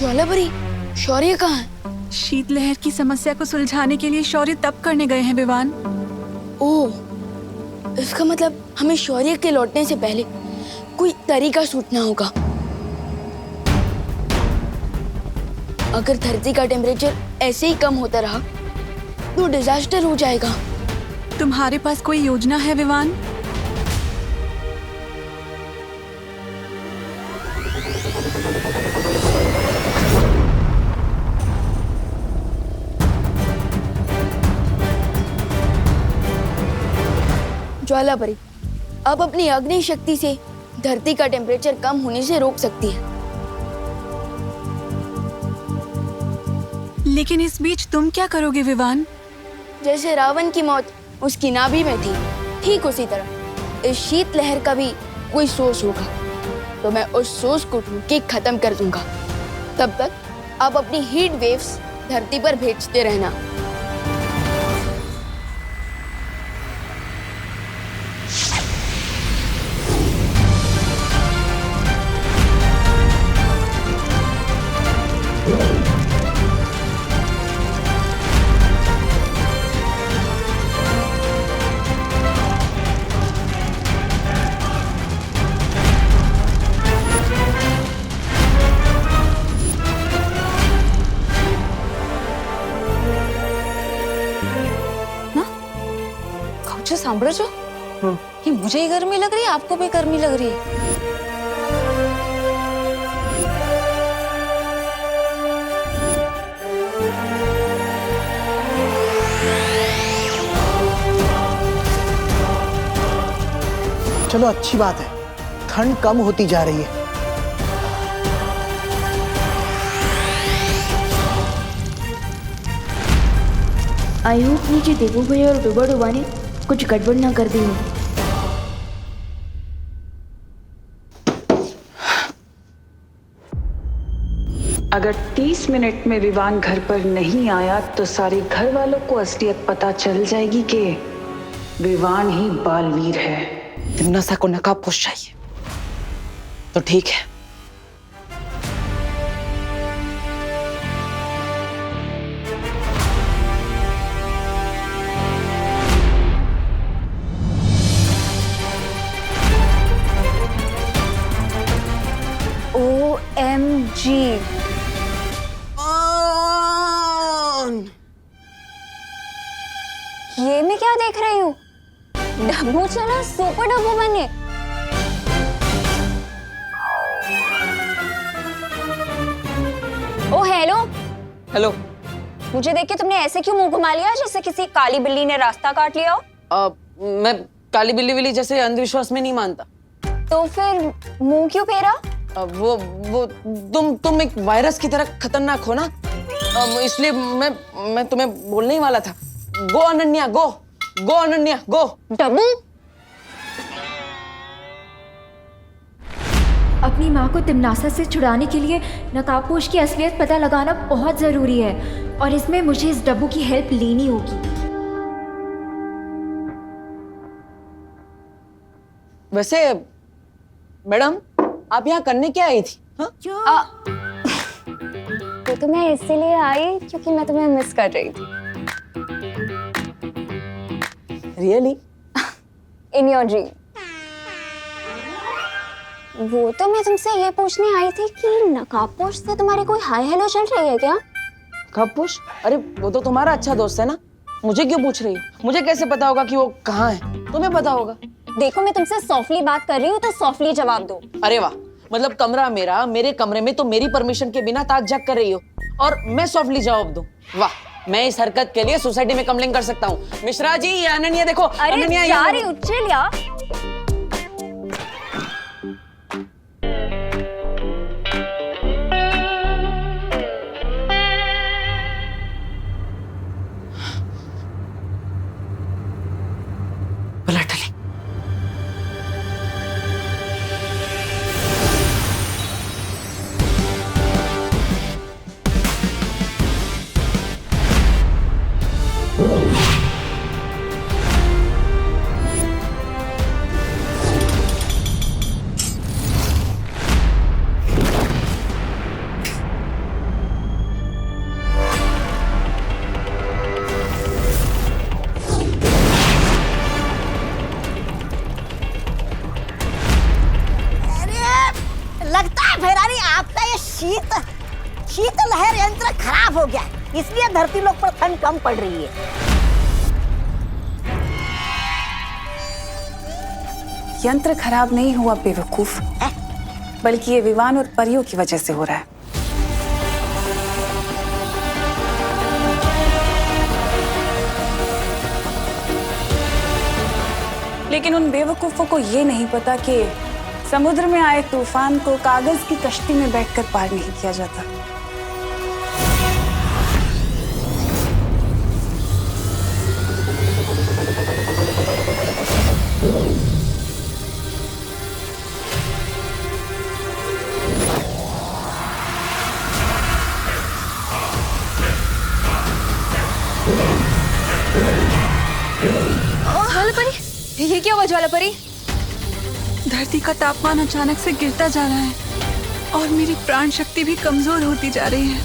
ज्वालापरी, शौर्य कहाँ है? शीतलहर की समस्या को सुलझाने के लिए शौर्य तप करने गए हैं विवान। ओह, इसका मतलब हमें शौर्य के लौटने से पहले कोई तरीका सोचना होगा। अगर धरती का टेम्परेचर ऐसे ही कम होता रहा तो डिजास्टर हो जाएगा। तुम्हारे पास कोई योजना है विवान? ज्वालापरी अब अपनी अग्नि शक्ति से धरती का टेम्परेचर कम होने से रोक सकती है। लेकिन इस बीच तुम क्या करोगे विवान? जैसे रावण की मौत उसकी नाभि में थी, ठीक उसी तरह इस शीत लहर का भी कोई सोर्स होगा, तो मैं उस सोर्स को ढूंढ के खत्म कर दूंगा। तब तक आप अपनी हीट वेव्स धरती पर भेजते रहना। सांभळो છો कि मुझे ही गर्मी लग रही है, आपको भी गर्मी लग रही है? चलो अच्छी बात है, ठंड कम होती जा रही है। आई होप नीचे देवू भैया और डूबा डूबा ने कुछ गड़बड़ ना कर दी हो। अगर 30 मिनट में विवान घर पर नहीं आया तो सारे घर वालों को असलियत पता चल जाएगी कि विवान ही बालवीर है। तिम्नासा को नकाबपोश चाहिए तो ठीक है। OMG, ये मैं क्या देख रही हूँ? डब्बू चला सुपर डब्बू बने। ओ हेलो हेलो। मुझे देख के तुमने ऐसे क्यों मुंह घुमा लिया जैसे किसी काली बिल्ली ने रास्ता काट लिया हो? मैं काली बिल्ली विल्ली जैसे अंधविश्वास में नहीं मानता। तो फिर मुंह क्यों फेरा? वो तुम एक वायरस की तरह खतरनाक हो ना, इसलिए मैं तुम्हें बोलने ही वाला था। गो अनन्या, गो अनन्या, गो। डब्बू, अपनी माँ को तिम्नासा से छुड़ाने के लिए नकाबपोश की असलियत पता लगाना बहुत जरूरी है और इसमें मुझे इस डब्बू की हेल्प लेनी होगी। वैसे मैडम, आप यहाँ करने क्या आई थी? तो मैं इसीलिए आई क्योंकि मैं तुम्हें मिस कर रही थी। रियली? In your dream. वो तो मैं तुमसे ये पूछने आई थी कि नकाबपोश से तुम्हारी कोई हाय हेलो चल रही है क्या? नकाबपोश? अरे वो तो तुम्हारा अच्छा दोस्त है ना, मुझे क्यों पूछ रही हो? मुझे कैसे पता होगा कि वो कहाँ है? तुम्हें पता होगा। देखो, मैं तुमसे सॉफ्टली बात कर रही हूँ तो सॉफ्टली जवाब दो। अरे वाह, मतलब कमरा मेरा, मेरे कमरे में तो मेरी परमिशन के बिना ताक झाक कर रही हो और मैं सॉफ्टली जवाब दूं? वाह, मैं इस हरकत के लिए सोसाइटी में कंप्लेन कर सकता हूँ। मिश्रा जी, ये अनन्या देखो। अरे यार, उच्चल या शीतलहर यंत्र खराब हो गया है, इसलिए धरती लोक पर ठंड कम पड़ रही है। यंत्र खराब नहीं हुआ बेवकूफ, बल्कि ये विवान और परियों की वजह से हो रहा है। लेकिन उन बेवकूफों को ये नहीं पता कि समुद्र में आए तूफान को कागज की कश्ती में बैठकर पार नहीं किया जाता। ज्वाला परी, ये क्या हुआ ज्वाला परी? धरती का तापमान अचानक से गिरता जा रहा है और मेरी प्राण शक्ति भी कमजोर होती जा रही है।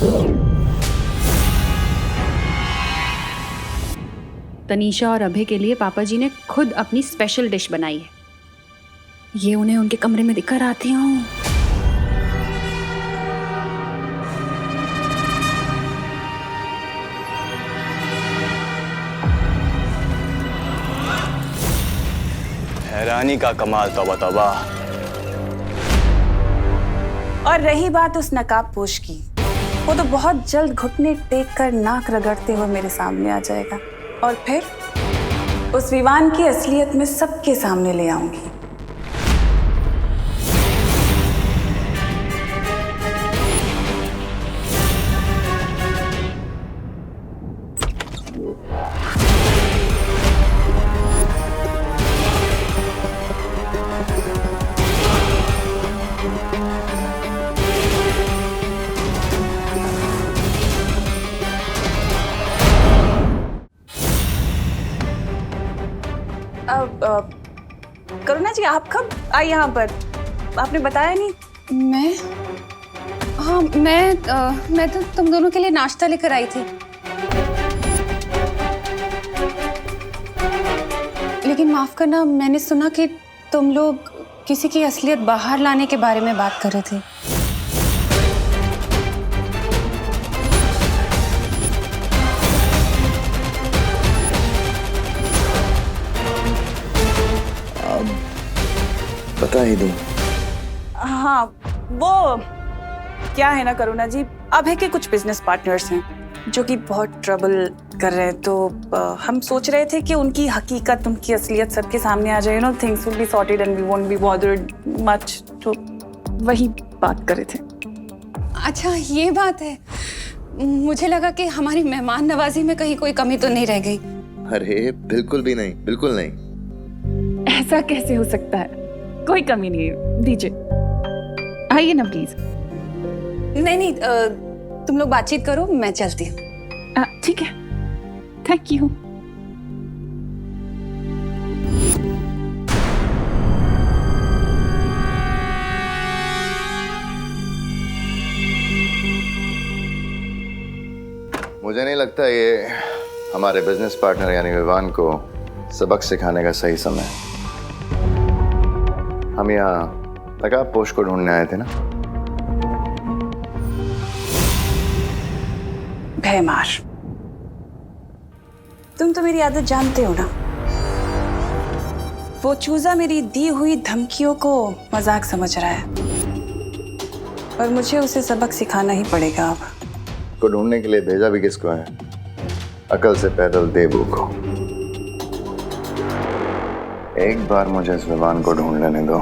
तनीषा और अभय के लिए पापा जी ने खुद अपनी स्पेशल डिश बनाई है। ये उन्हें उनके कमरे में दिखकर आती हूँ। हैरानी का कमाल, तौबा तौबा। और रही बात उस नकाबपोश की, वो तो बहुत जल्द घुटने टेक कर नाक रगड़ते हुए मेरे सामने आ जाएगा और फिर उस विवान की असलियत में सबके सामने ले आऊंगी। करुणा जी, आप कब आई यहाँ पर? आपने बताया नहीं। मैं तो तुम दोनों के लिए नाश्ता लेकर आई थी, लेकिन माफ करना, मैंने सुना कि तुम लोग किसी की असलियत बाहर लाने के बारे में बात कर रहे थे। बता ही दूं। हाँ, वो क्या है ना करुणा जी, अभय के कुछ बिजनेस पार्टनर्स हैं जो कि बहुत ट्रबल कर रहे हैं, तो हम सोच रहे थे कि उनकी हकीकत, उनकी असलियत सबके सामने आ जाए। You know, things will be sorted and we won't be bothered much. तो वही बात कर रहे थे। अच्छा, ये बात है। मुझे लगा कि हमारी मेहमान नवाजी में कहीं कोई कमी तो नहीं रह गई। अरे बिल्कुल भी नहीं, बिल्कुल नहीं। ऐसा कैसे हो सकता है? कोई कमी नहीं है। दीजिए, आइए ना प्लीज। नहीं, तुम लोग बातचीत करो, मैं चलती हूँ। ठीक है, थैंक यू। मुझे नहीं लगता ये हमारे बिजनेस पार्टनर यानी विवान को सबक सिखाने का सही समय है। हम यहाँ नकाबपोश को ढूंढने आए थे ना। भयमार, तुम तो मेरी आदत जानते हो ना। वो चूजा मेरी दी हुई धमकियों को मजाक समझ रहा है और मुझे उसे सबक सिखाना ही पड़ेगा। अब को ढूंढने के लिए भेजा भी किसको है? अकल से पैदल देबू को। एक बार मुझे इस विमान को ढूंढ लेने दो,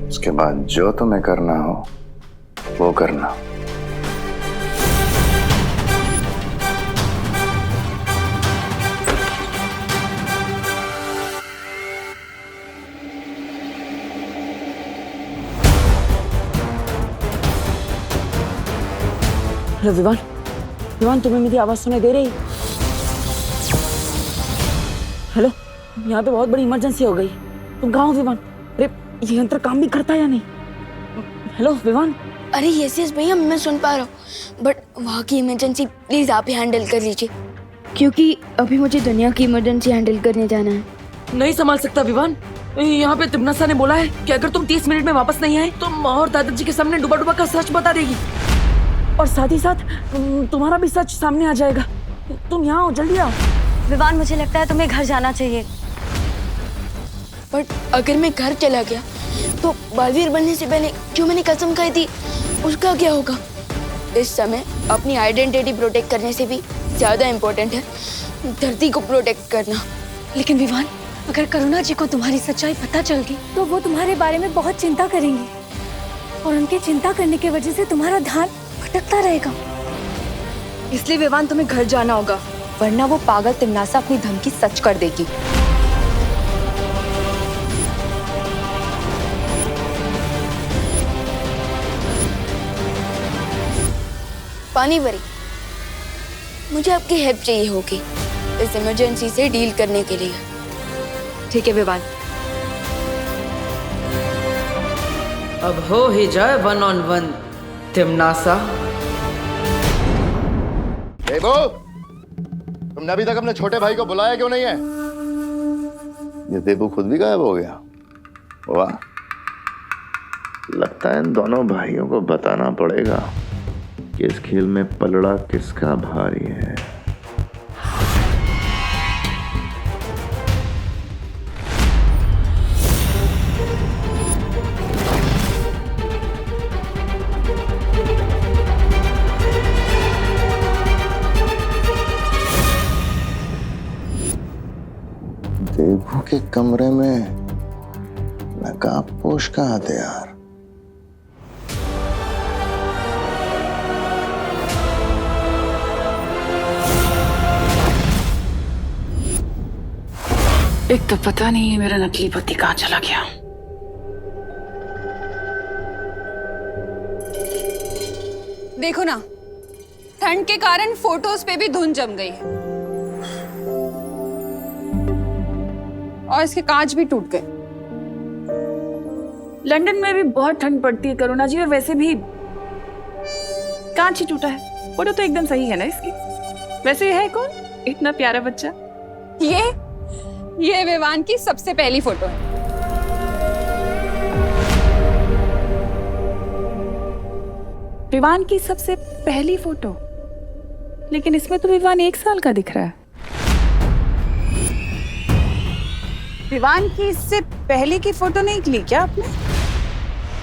उसके बाद जो तुम्हें करना हो वो करना। हेलो विवान, विवान तुम्हें मेरी आवाज सुनाई दे रही? हेलो, यहाँ पे बहुत बड़ी इमरजेंसी हो गई। तुम कहाँ हो विवान? अरे ये यंत्र काम भी करता है या नहीं? हेलो विवान। अरे यस भैया, मैं सुन पा रहा हूँ, बट वहाँ की इमरजेंसी प्लीज आप ही हैंडल कर लीजिए, क्योंकि अभी मुझे दुनिया की इमरजेंसी हैंडल करने जाना है। नहीं संभाल सकता विवान, यहाँ पे तिमनासा ने बोला है कि अगर तुम 30 मिनट में वापस नहीं आए तो माँ और दादाजी के सामने डुबा डुबा का सच बता देगी, और साथ ही साथ तुम्हारा भी सच सामने आ जाएगा। तुम यहाँ आओ, जल्दी आओ। विवान, मुझे लगता है तुम्हें घर जाना चाहिए। बट अगर मैं घर चला गया तो बालवीर बनने से पहले जो मैंने कसम खाई थी उसका क्या होगा? इस समय अपनी आइडेंटिटी प्रोटेक्ट करने से भी ज्यादा इम्पोर्टेंट है धरती को प्रोटेक्ट करना। लेकिन विवान, अगर करुणा जी को तुम्हारी सच्चाई पता चल गई तो वो तुम्हारे बारे में बहुत चिंता करेंगी, और उनके चिंता करने की वजह से तुम्हारा ध्यान भटकता रहेगा। इसलिए विवान, तुम्हें घर जाना होगा, वरना वो पागल तिमनासा अपनी धमकी सच कर देगी। पानी परी, मुझे आपकी हेल्प चाहिए होगी इस इमरजेंसी से डील करने के लिए। ठीक है विवान। अब हो ही जाए 1 on 1 तिमनासा। देबू, तुमने अभी तक अपने छोटे भाई को बुलाया क्यों नहीं है? ये देबू खुद भी गायब हो गया। वाह, लगता है इन दोनों भाइयों को बताना पड़ेगा कि इस खेल में पलड़ा किसका भारी है। देबू के कमरे में नकाबपोश कहाँ थे यार? एक तो पता नहीं है मेरा नकली पति कहाँ चला गया। देखो ना, ठंड के कारण फोटोज पे भी धुंध जम गई है और इसके कांच भी टूट गए। लंदन में भी बहुत ठंड पड़ती है करुणा जी, और वैसे भी कांच ही टूटा है। फोटो तो एकदम सही है ना इसकी। वैसे ये है कौन इतना प्यारा बच्चा? ये विवान की सबसे पहली फोटो है। विवान की सबसे पहली फोटो? लेकिन इसमें तो विवान 1 साल का दिख रहा है। विवान की इससे पहले की फोटो नहीं ली क्या आपने?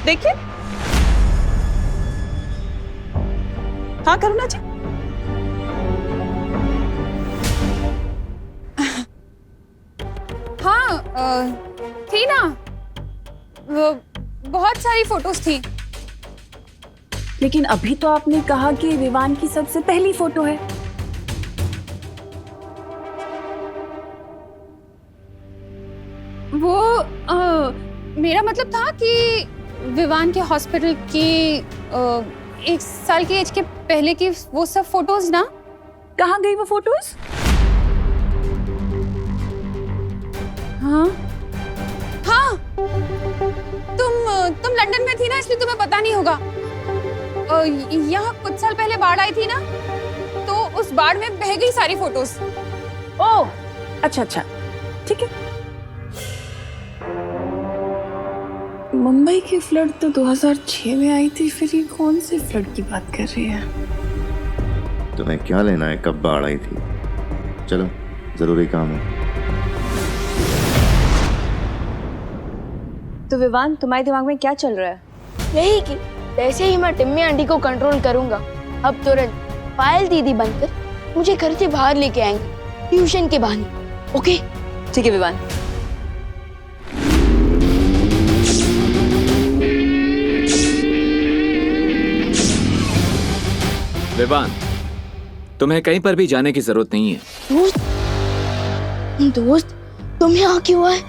देखिए। हाँ करुणा जी। हाँ, थी ना, बहुत सारी फोटोज थी। लेकिन अभी तो आपने कहा कि विवान की सबसे पहली फोटो है। वो मेरा मतलब था कि विवान के हॉस्पिटल की 1 साल की एज के पहले की वो सब फोटोज ना। कहाँ गई वो फोटोज? हाँ हाँ, तुम लंदन में थी ना, इसलिए तुम्हें पता नहीं होगा। यहाँ कुछ साल पहले बाढ़ आई थी ना, तो उस बाढ़ में बह गई सारी फोटोज। ओह, अच्छा अच्छा, ठीक है। मुंबई की फ्लड तो 2006 में आई थी, फिर ये कौन सी फ्लड की बात कर रही है? तुम्हें क्या लेना है कब बाढ़ आई थी? चलो, जरूरी काम है। तो विवान, तुम्हारे दिमाग में क्या चल रहा है? यही कि ऐसे ही मैं टिम्मी आंटी को कंट्रोल करूंगा। अब तुरंत पायल दीदी बनकर मुझे घर से बाहर लेके आएंगे ट्यूशन के बहाने। ओके? ठीक है विवान। विवान, तुम्हें कहीं पर भी जाने की जरूरत नहीं है। दोस्त, तुम यहाँ क्यों आए?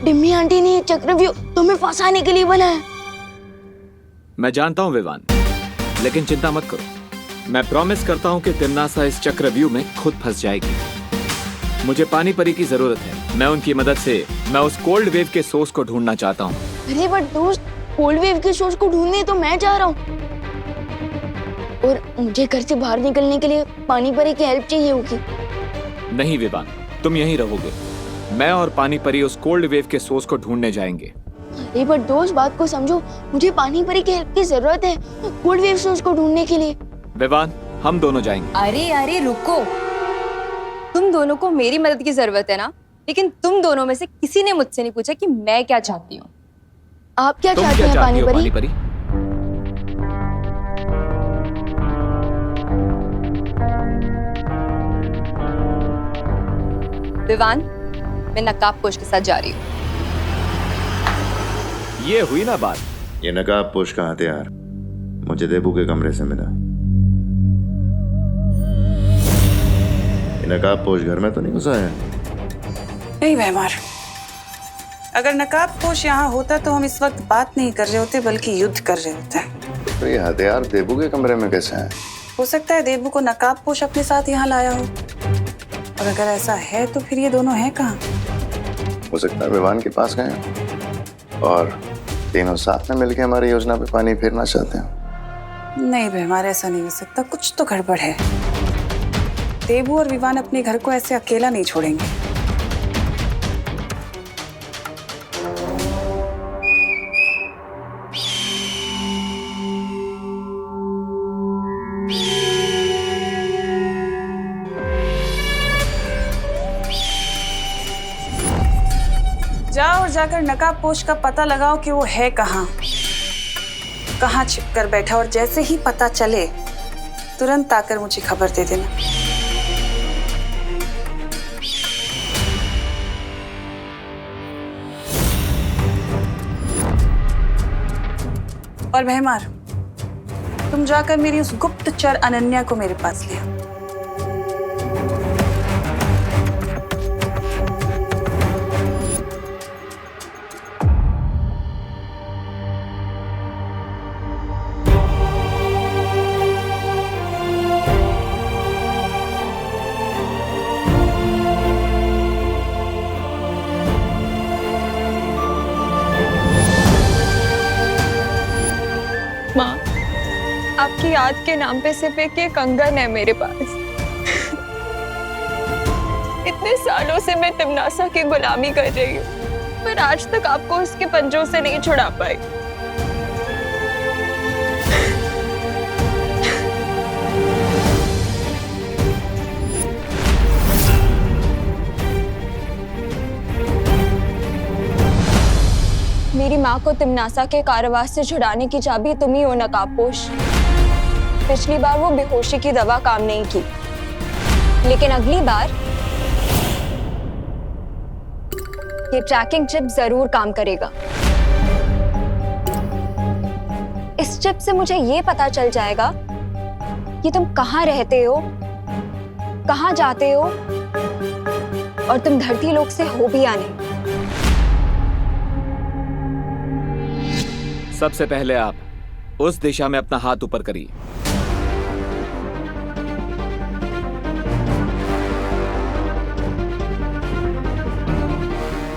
टिम्मी आंटी ने ये चक्रव्यूह तुम्हें फंसाने के लिए बनाया। मैं जानता हूँ विवान, लेकिन चिंता मत करो। मैं प्रॉमिस करता हूँ कि तिमनासा इस चक्रव्यूह में खुद फंस जाएगी। मुझे पानी परी की जरूरत है। मैं उनकी मदद से मैं उस कोल्ड वेव के सोर्स को ढूंढना चाहता हूँ। अरे बट दोस्त, कोल्ड वेव के सोर्स को ढूंढने तो मैं जा रहा हूँ, और मुझे घर से बाहर निकलने के लिए पानी परी की हेल्प चाहिए होगी। नहीं विवान, तुम यहीं रहोगे। मैं और पानी परी उस कोल्ड वेव के सोर्स को ढूंढने जाएंगे। एक बार दोस्त बात को समझो, मुझे पानी परी की हेल्प की जरूरत है कोल्ड वेव सोर्स को ढूंढने के लिए। विवान, हम दोनों जाएंगे। अरे अरे रुको, तुम दोनों को मेरी मदद की जरूरत है ना, लेकिन तुम दोनों में से किसी ने मुझसे नहीं पूछा कि मैं क्या चाहती हूँ। आप क्या तुम चाहती क्या हैं चाहती हो पानी पानी परी? परी? विवान, मैं नकाबपोश के साथ जा रही हूँ। ये हुई ना बात। ये नकाबपोश का हथियार मुझे देबू के कमरे से मिला। ये नकाबपोश घर में तो नहीं घुसा है? नहीं व्यवहार, अगर नकाबपोश यहाँ होता तो हम इस वक्त बात नहीं कर रहे होते बल्कि युद्ध कर रहे होते। तो ये हथियार देबू के कमरे में कैसे है? हो सकता है देबू को नकाबपोश अपने साथ यहाँ लाया हो, और अगर ऐसा है तो फिर ये दोनों हैं कहाँ? हो सकता है विवान के पास गए हैं और तीनों साथ में मिलकर हमारी योजना पे पानी फेरना चाहते हैं। नहीं व्यवहार, ऐसा नहीं हो सकता, कुछ तो गड़बड़ है। देबू और विवान अपने घर को ऐसे अकेला नहीं छोड़ेंगे। जाओ और जाकर नकाबपोश का पता लगाओ कि वो है कहाँ छिप कर बैठा, और जैसे ही पता चले तुरंत आकर मुझे खबर दे देना। और भैमार, तुम जाकर मेरी उस गुप्तचर अनन्या को मेरे पास ले आओ। माँ, आपकी याद के नाम पे सिर्फ एक ये कंगन है मेरे पास। इतने सालों से मैं तिमनासा की गुलामी कर रही हूँ, पर आज तक आपको उसके पंजों से नहीं छुड़ा पाई। मेरी माँ को तिमनासा के कारावास से छुड़ाने की चाबी तुम ही हो नकाबपोश। पिछली बार वो बेहोशी की दवा काम नहीं की, लेकिन अगली बार ये ट्रैकिंग चिप जरूर काम करेगा। इस चिप से मुझे ये पता चल जाएगा कि तुम कहाँ रहते हो, कहाँ जाते हो, और तुम धरती लोक से हो भी या नहीं। सबसे पहले आप उस दिशा में अपना हाथ ऊपर करिए।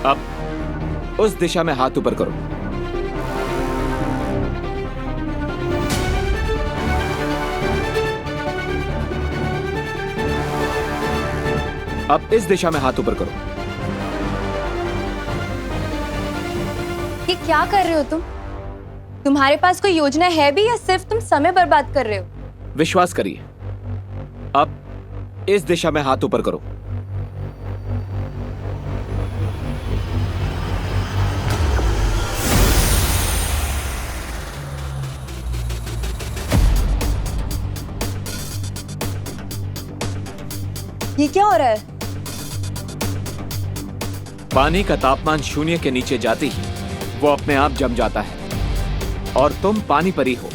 अब उस दिशा में हाथ ऊपर करो। अब इस दिशा में हाथ ऊपर करो। ये क्या कर रहे हो तुम? तुम्हारे पास कोई योजना है भी या सिर्फ तुम समय बर्बाद कर रहे हो? विश्वास करिए, अब इस दिशा में हाथ ऊपर करो। ये क्या हो रहा है? पानी का तापमान शून्य के नीचे जाते ही वो अपने आप जम जाता है, और तुम पानी परी हो।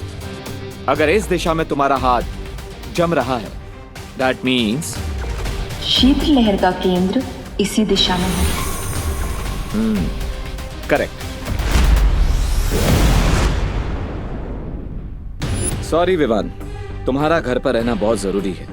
अगर इस दिशा में तुम्हारा हाथ जम रहा है, दैट मीन्स शीतलहर का केंद्र इसी दिशा में है। करेक्ट। सॉरी विवान, तुम्हारा घर पर रहना बहुत जरूरी है।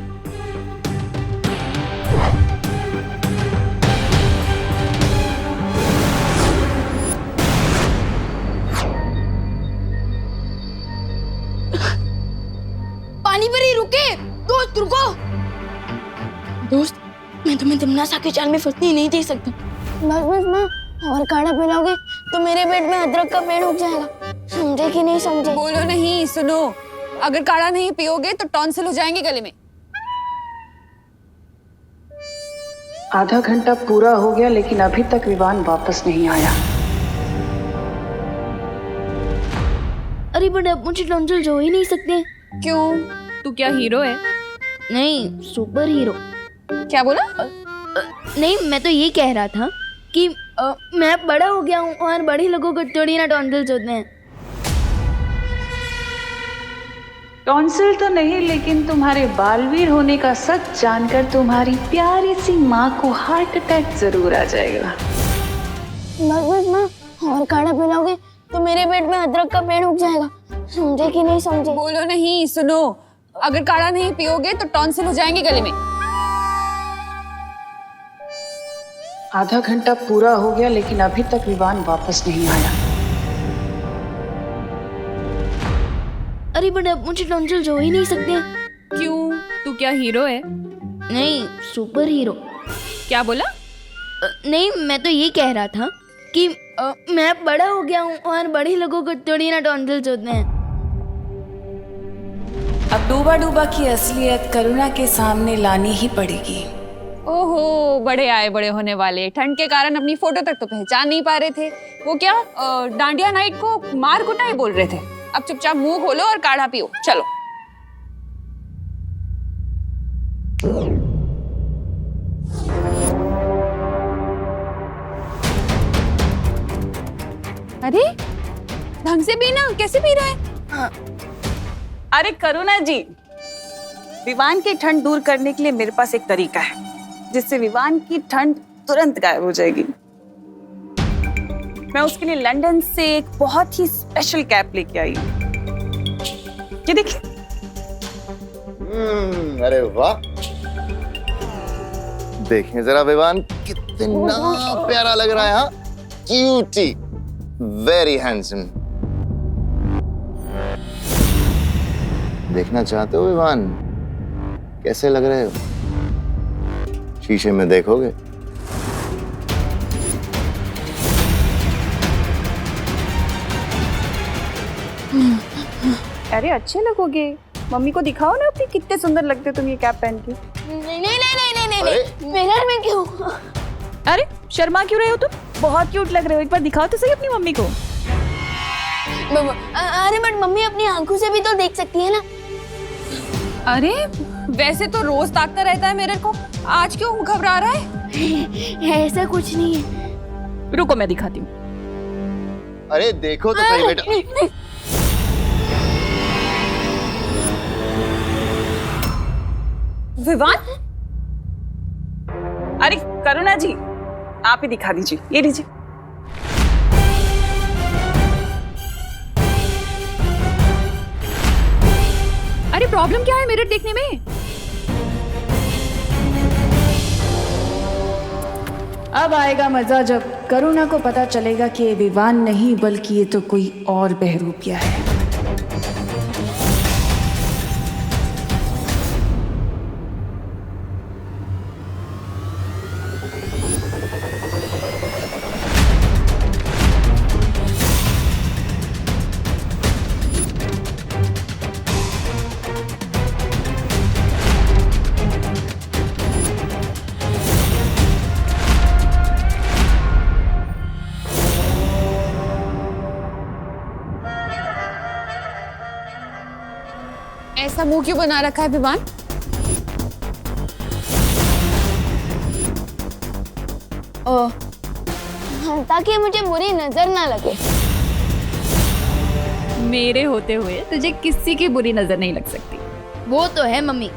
पानी परी रुके, दोस्त रुको। दोस्त, मैं तुम्हें तिमनासा के जाल में फंसने नहीं दे सकता। बस बस माँ, और काढ़ा पिलाओगे तो मेरे पेट में अदरक का पेड़ उग जाएगा। समझे कि नहीं समझे? बोलो नहीं, सुनो, अगर काढ़ा नहीं पियोगे तो टॉन्सिल हो जाएंगे गले में। आधा घंटा पूरा हो गया लेकिन अभी तक विवान वापस नहीं आया। अरे बट अब मुझे टॉन्सिल हो ही नहीं सकते। क्यों? तू क्या हीरो है? नहीं, सुपर हीरो। क्या बोला? नहीं, मैं तो ये कह रहा था कि मैं बड़ा हो गया हूँ और बड़े लोगों को थोड़ी ना टॉन्सिल्स होते हैं। टॉन्सिल तो नहीं, लेकिन तुम्हारे बालवीर होने का सच जानकर तुम्हारी प्यारी सी माँ को हार्ट अटैक जरूर आ जाएगा। बस बस माँ, और काढ़ा पिलाओगे तो मेरे पेट में अदरक का पेड़ उग जाएगा। समझे कि नहीं समझे? बोलो नहीं, सुनो, अगर काढ़ा नहीं पियोगे तो टॉन्सिल हो जाएंगे गले में। आधा घंटा पूरा हो गया लेकिन अभी तक विवान वापस नहीं आया। अरे बट अब मुझे टॉन्सिल्स हो ही नहीं सकते। क्यों? तू क्या हीरो है? नहीं, सुपर हीरो। क्या बोला? नहीं, मैं तो ये कह रहा था कि मैं बड़ा हो गया हूँ और बड़े लोगों को थोड़ी ना टॉन्सिल्स होते हैं। अब डूबा डूबा की असलियत करुणा के सामने लानी ही पड़ेगी। ओहो, बड़े आए बड़े होने वाले। ठंड के कारण अपनी फोटो तक तो पहचान नहीं पा रहे थे। वो क्या डांडिया नाइट को मार कुटाई बोल रहे थे। अब चुपचाप मुंह खोलो और काढ़ा पियो, चलो। अरे ढंग से पीना, कैसे पी रहा है? अरे करुणा जी, विवान की ठंड दूर करने के लिए मेरे पास एक तरीका है जिससे विवान की ठंड तुरंत गायब हो जाएगी। मैं उसके लिए लंदन से एक बहुत ही स्पेशल कैप लेके आई हूँ। ये देखिए। अरे वाह, देखें जरा विवान कितना प्यारा लग रहा है। हाँ, क्यूटी, वेरी हैंडसम। देखना चाहते हो विवान कैसे लग रहे हो? शीशे में देखोगे? अरे अच्छे लगोगे, मम्मी को दिखाओ ना अपनी, कितने सुंदर लगते तुम ये कैप पहन के। नहीं नहीं नहीं नहीं नहीं नहीं, मिरर में क्यों? अरे शर्मा क्यों रहे हो तुम? बहुत क्यूट लग रहे हो, एक बार दिखाओ तो सही अपनी मम्मी को। अरे बट मम्मी अपनी आंखों से भी तो देख सकती है ना। अरे वैसे तो रोज ताकता रहता है मिरर को, आज क्यों घबरा रहा है? ऐसा कुछ नहीं है। रुको मैं दिखाती हूँ। अरे देखो तो सही बेटा। विवान? अरे करुणा जी, आप ही दिखा दीजिए, ये लीजिए। अरे प्रॉब्लम क्या है मिरर देखने में? अब आएगा मजा जब करुणा को पता चलेगा कि ये विवान नहीं बल्कि ये तो कोई और बहरूपिया है। ऐसा मुंह क्यों बना रखा है विवान? ताकि मुझे बुरी नजर ना लगे। मेरे होते हुए तुझे किसी की बुरी नजर नहीं लग सकती। वो तो है मम्मी।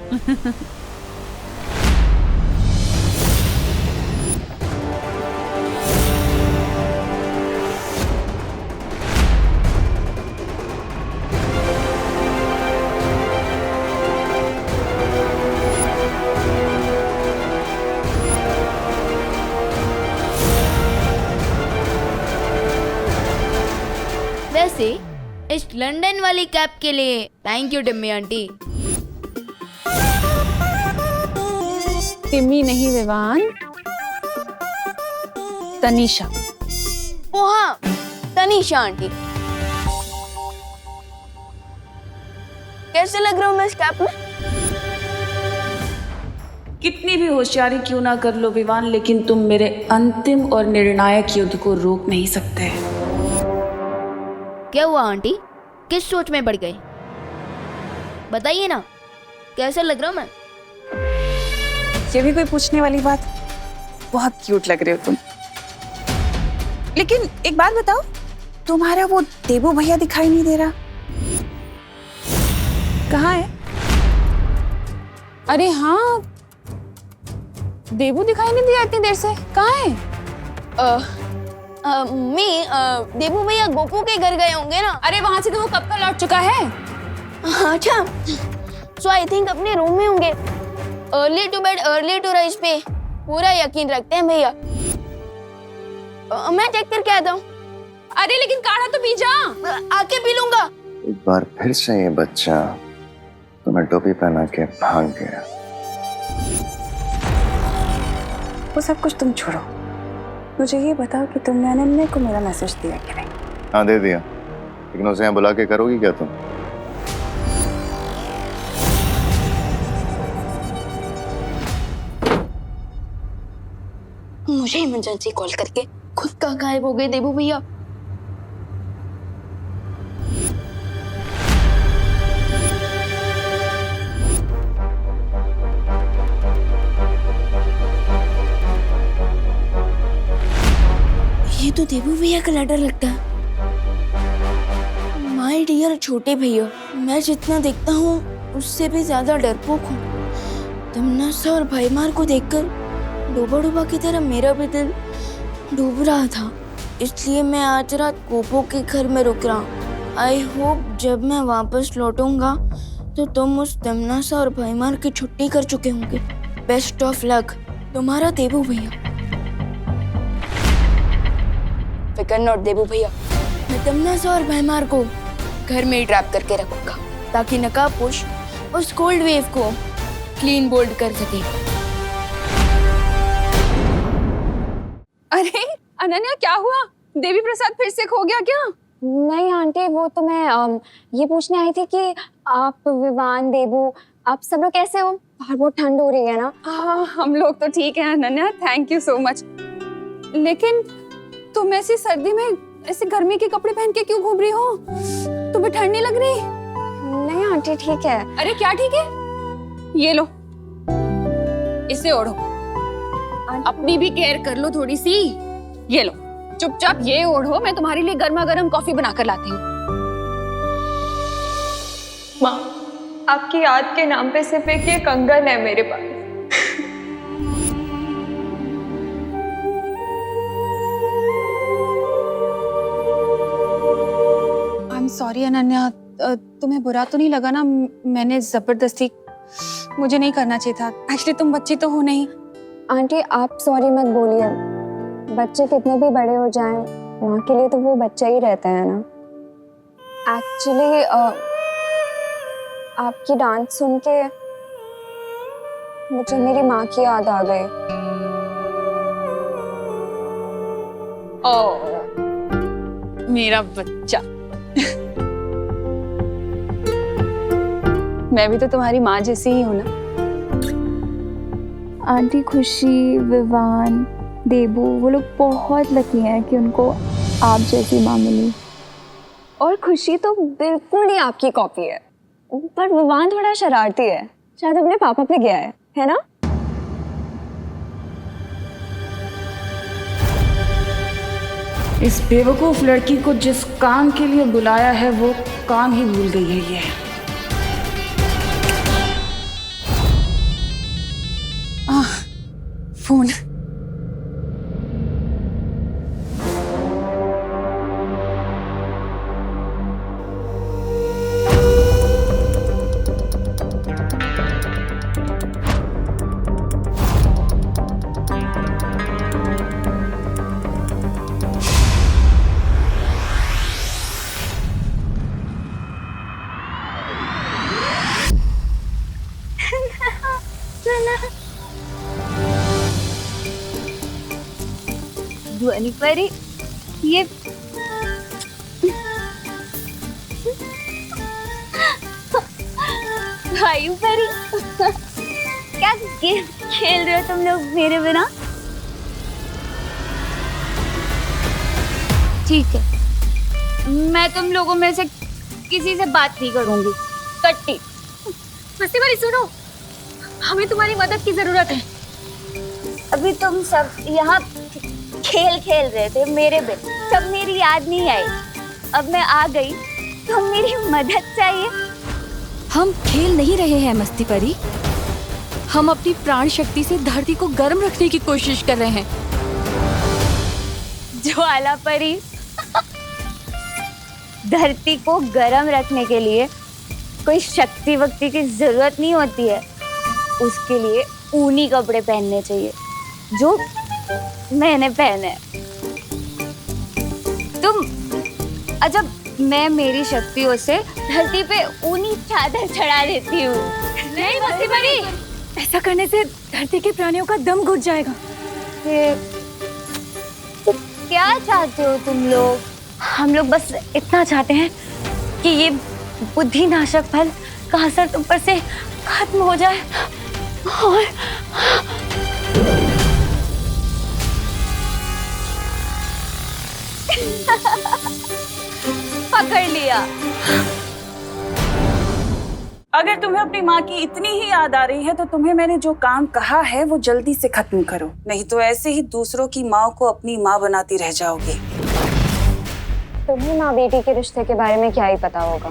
वैसे इस लंदन वाली कैप के लिए thank you Timmy aunty. Timmy नहीं विवान, तनीषा। ओ हाँ, तनीषा आंटी। कैसे लग रहा हूँ मैं इस कैप में? कितनी भी होशियारी क्यों ना कर लो विवान, लेकिन तुम मेरे अंतिम और निर्णायक युद्ध को रोक नहीं सकते। क्या हुआ आंटी? किस सोच में पड़ गए? बताइए ना, कैसे लग रहा हूँ मैं? ये भी कोई पूछने वाली बात? बहुत क्यूट लग रहे हो तुम। लेकिन एक बात बताओ, तुम्हारा वो देबू भैया दिखाई नहीं दे रहा, कहाँ है? अरे हाँ, देबू दिखाई नहीं दिया इतनी देर से, कहाँ है? देबू भैया गोपू के घर गए होंगे ना। अरे वहां से तो वो कब का लौट चुका है। अच्छा, सो आई थिंक अपने रूम में होंगे। Early to bed early to rise पे पूरा यकीन रखते हैं भैया। मैं चेक करके आता हूँ। अरे लेकिन काढ़ा तो पी जा। आके पी लूंगा। एक बार फिर से ये बच्चा तुम्हें टोपी पहना के भाग गया। वो सब कुछ तुम छोड़ो, मुझे ये बताओ कि तुमने अनन्या को मेरा मैसेज दिया कि नहीं? हाँ दे दिया, लेकिन उसे यहाँ बुला के करोगी क्या तुम? मुझे इमरजेंसी कॉल करके खुद का गायब हो गए देबू भैया। ये तो देबू भैया का लेटर लगता है। माय डियर छोटे भैया, मैं जितना देखता हूँ उससे भी ज्यादा डरपोक हूँ। तमन्ना और भाईमार को देखकर डूबा डूबा की तरह मेरा भी दिल डूब रहा था, इसलिए मैं आज रात गोपो के घर में रुक रहा हूँ। आई होप जब मैं वापस लौटूंगा तो तुम उस तमन्ना और भाईमार की छुट्टी कर चुके होंगे। बेस्ट ऑफ लक, तुम्हारा देबू भैया। फिकर नॉट देबू भैया, मैं तमन्ना और भाईमार को घर में ही ट्रैप करके रखूंगा ताकि नकाबपोश उस कोल्ड वेव को क्लीन बोल्ड कर सके। अरे अनन्या, क्या हुआ? देवी प्रसाद फिर से खो गया क्या? नहीं आंटी, वो तो मैं ये पूछने आई थी कि आप, विवान, देबू, आप सब लोग कैसे हो? बाहर बहुत ठंड हो रही है ना। हाँ, हम लोग तो ठीक हैं Ananya, thank you so much. लेकिन तुम ऐसी सर्दी में ऐसे गर्मी के कपड़े पहन के क्यों घूम रही हो? तुम्हें ठंड नहीं लग रही? नहीं आंटी ठीक है। अरे क्या ठीक है? ये लो, इसे ओढ़ो, अपनी भी केयर कर लो थोड़ी सी। ये लो, चुपचाप ये ओढ़ो, मैं तुम्हारे लिए गर्मा गर्म कॉफी बनाकर लाती हूँ। माँ, आपकी याद के नाम पे सिर्फ एक ये कंगन है मेरे पास। आई एम सॉरी अनन्या, तुम्हें बुरा तो नहीं लगा ना? मैंने जबरदस्ती, मुझे नहीं करना चाहिए था। एक्चुअली तुम बच्ची तो हो नहीं। आंटी आप सॉरी मत बोलिए, बच्चे कितने भी बड़े हो जाएं, माँ के लिए तो वो बच्चा ही रहता है ना। एक्चुअली आपकी डांस सुन के मुझे मेरी माँ की याद आ गई। ओह मेरा बच्चा। मैं भी तो तुम्हारी माँ जैसी ही हूँ ना। आंटी खुशी, विवान, देबू, वो लोग बहुत लकी हैं कि उनको आप जैसी माँ मिली। और खुशी तो बिल्कुल ही आपकी कॉपी है, पर विवान थोड़ा शरारती है, शायद अपने पापा पे गया है ना? इस बेवकूफ लड़की को जिस काम के लिए बुलाया है वो काम ही भूल गई है ये। फोन। रानी परी, ये भाई परी, क्या गेम खेल रहे हो तुम लोग मेरे बिना? ठीक है, मैं तुम लोगों में से किसी से बात नहीं करूंगी, कट्टी। मस्ती वाली सुनो, हमें तुम्हारी मदद की जरूरत है। अभी तुम सब यहाँ खेल खेल रहे थे मेरे बिन, तब मेरी याद नहीं आई। अब मैं आ गई तो मेरी मदद चाहिए। हम खेल नहीं रहे हैं मस्ती परी, हम अपनी प्राण शक्ति से धरती को गर्म रखने की कोशिश कर रहे हैं। ज्वाला परी, धरती को गर्म रखने के लिए कोई शक्ति वक्ति की जरूरत नहीं होती है। उसके लिए ऊनी कपड़े पहनने चाहिए, जो मैंने पहने। तुम अजब, मैं मेरी शक्तियों से धरती पे ऊनी चादर चढ़ा देती हूँ। नहीं मस्ती परी, ऐसा करने से धरती के प्राणियों का दम घुट जाएगा। तो क्या चाहते हो तुम लोग? हम लोग बस इतना चाहते हैं कि ये बुद्धिनाशक फल का असर तुम पर से खत्म हो जाए और पकड़ लिया। अगर तुम्हें अपनी माँ की इतनी ही याद आ रही है तो तुम्हें मैंने जो काम कहा है वो जल्दी से खत्म करो, नहीं तो ऐसे ही दूसरों की माँ को अपनी माँ बनाती रह जाओगे। तुम्हें माँ बेटी के रिश्ते के बारे में क्या ही पता होगा।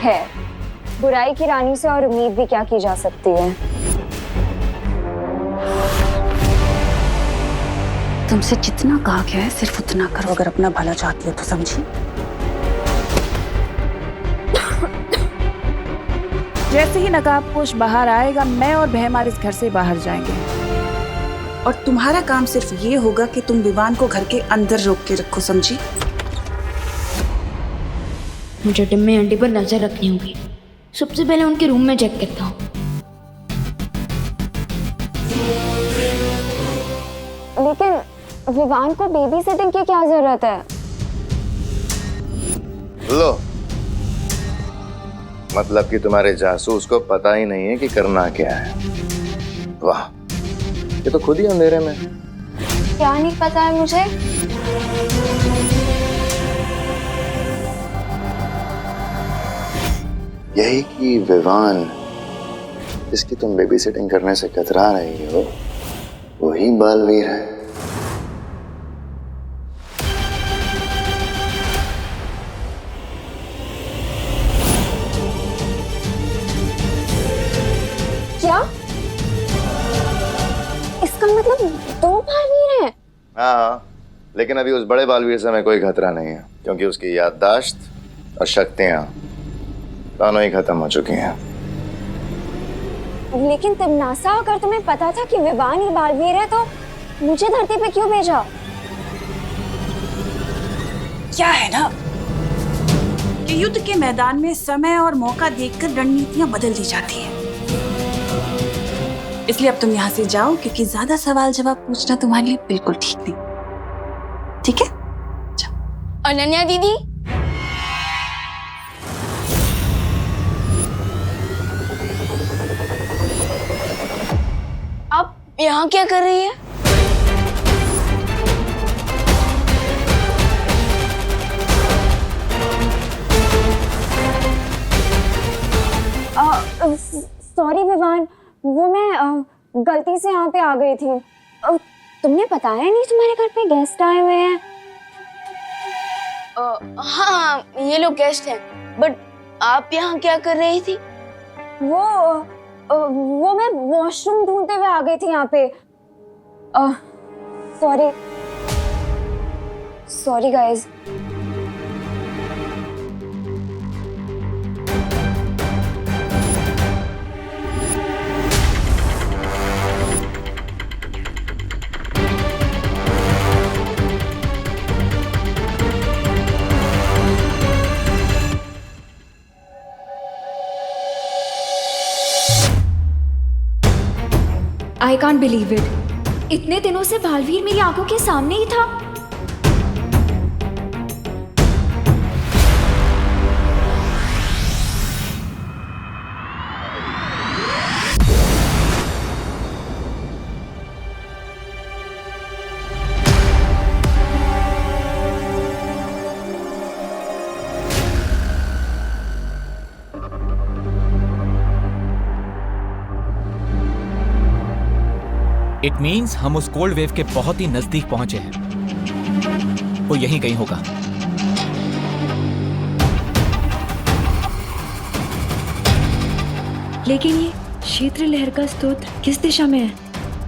खैर, बुराई की रानी से और उम्मीद भी क्या की जा सकती है। तुमसे जितना कहा गया है सिर्फ उतना करो, अगर अपना भला चाहती हो तो, समझी? जैसे ही नकाबपोश बाहर आएगा, मैं और बहमार इस घर से बाहर जाएंगे और तुम्हारा काम सिर्फ ये होगा कि तुम विवान को घर के अंदर रोक के रखो, समझी? मुझे टिम्मी आंटी पर नजर रखनी होगी। सबसे पहले उनके रूम में चेक करता हूँ। लेकिन विवान को बेबी सिटिंग की क्या जरूरत है? लो, मतलब कि तुम्हारे जासूस को पता ही नहीं है कि करना क्या है। वाह, ये तो खुद ही अंधेरे में। क्या नहीं पता है मुझे? यही कि विवान जिसकी तुम बेबी सिटिंग करने से कतरा रही हो, वही बालवीर है। क्या? इसका मतलब 2 बालवीर हैं? हाँ, लेकिन अभी उस बड़े बालवीर से हमें कोई खतरा नहीं है, क्योंकि उसकी याददाश्त और शक्तियां दोनों ही खत्म हो चुकी हैं। लेकिन तिमनासा, अगर तुम्हें पता था कि विवान ही बालवीर है तो मुझे धरती पे क्यों भेजा? क्या है ना कि युद्ध के मैदान में समय और मौका देखकर रणनीतियां बदल दी जाती हैं। इसलिए अब तुम यहाँ से जाओ, क्योंकि ज्यादा सवाल जवाब पूछना तुम्हारे लिए बिल्कुल ठीक नहीं। ठीक है? जाओ। अनन्या दीदी, आप यहाँ क्या कर रही है? सॉरी विवान, वो मैं गलती से यहाँ पे आ गई थी। तुमने बताया नहीं तुम्हारे घर पे गेस्ट आए हुए हैं? हाँ, ये लोग गेस्ट हैं, बट आप यहाँ क्या कर रही थी? वो मैं वॉशरूम ढूंढते हुए आ गई थी यहाँ पे। Sorry guys. I can't believe it. इतने दिनों से बालवीर मेरी आंखों के सामने ही था। इट मीन्स हम उस कोल्ड वेव के बहुत ही नजदीक पहुंचे हैं। वो यहीं कहीं होगा। लेकिन ये शीतल लहर का स्रोत किस दिशा में है?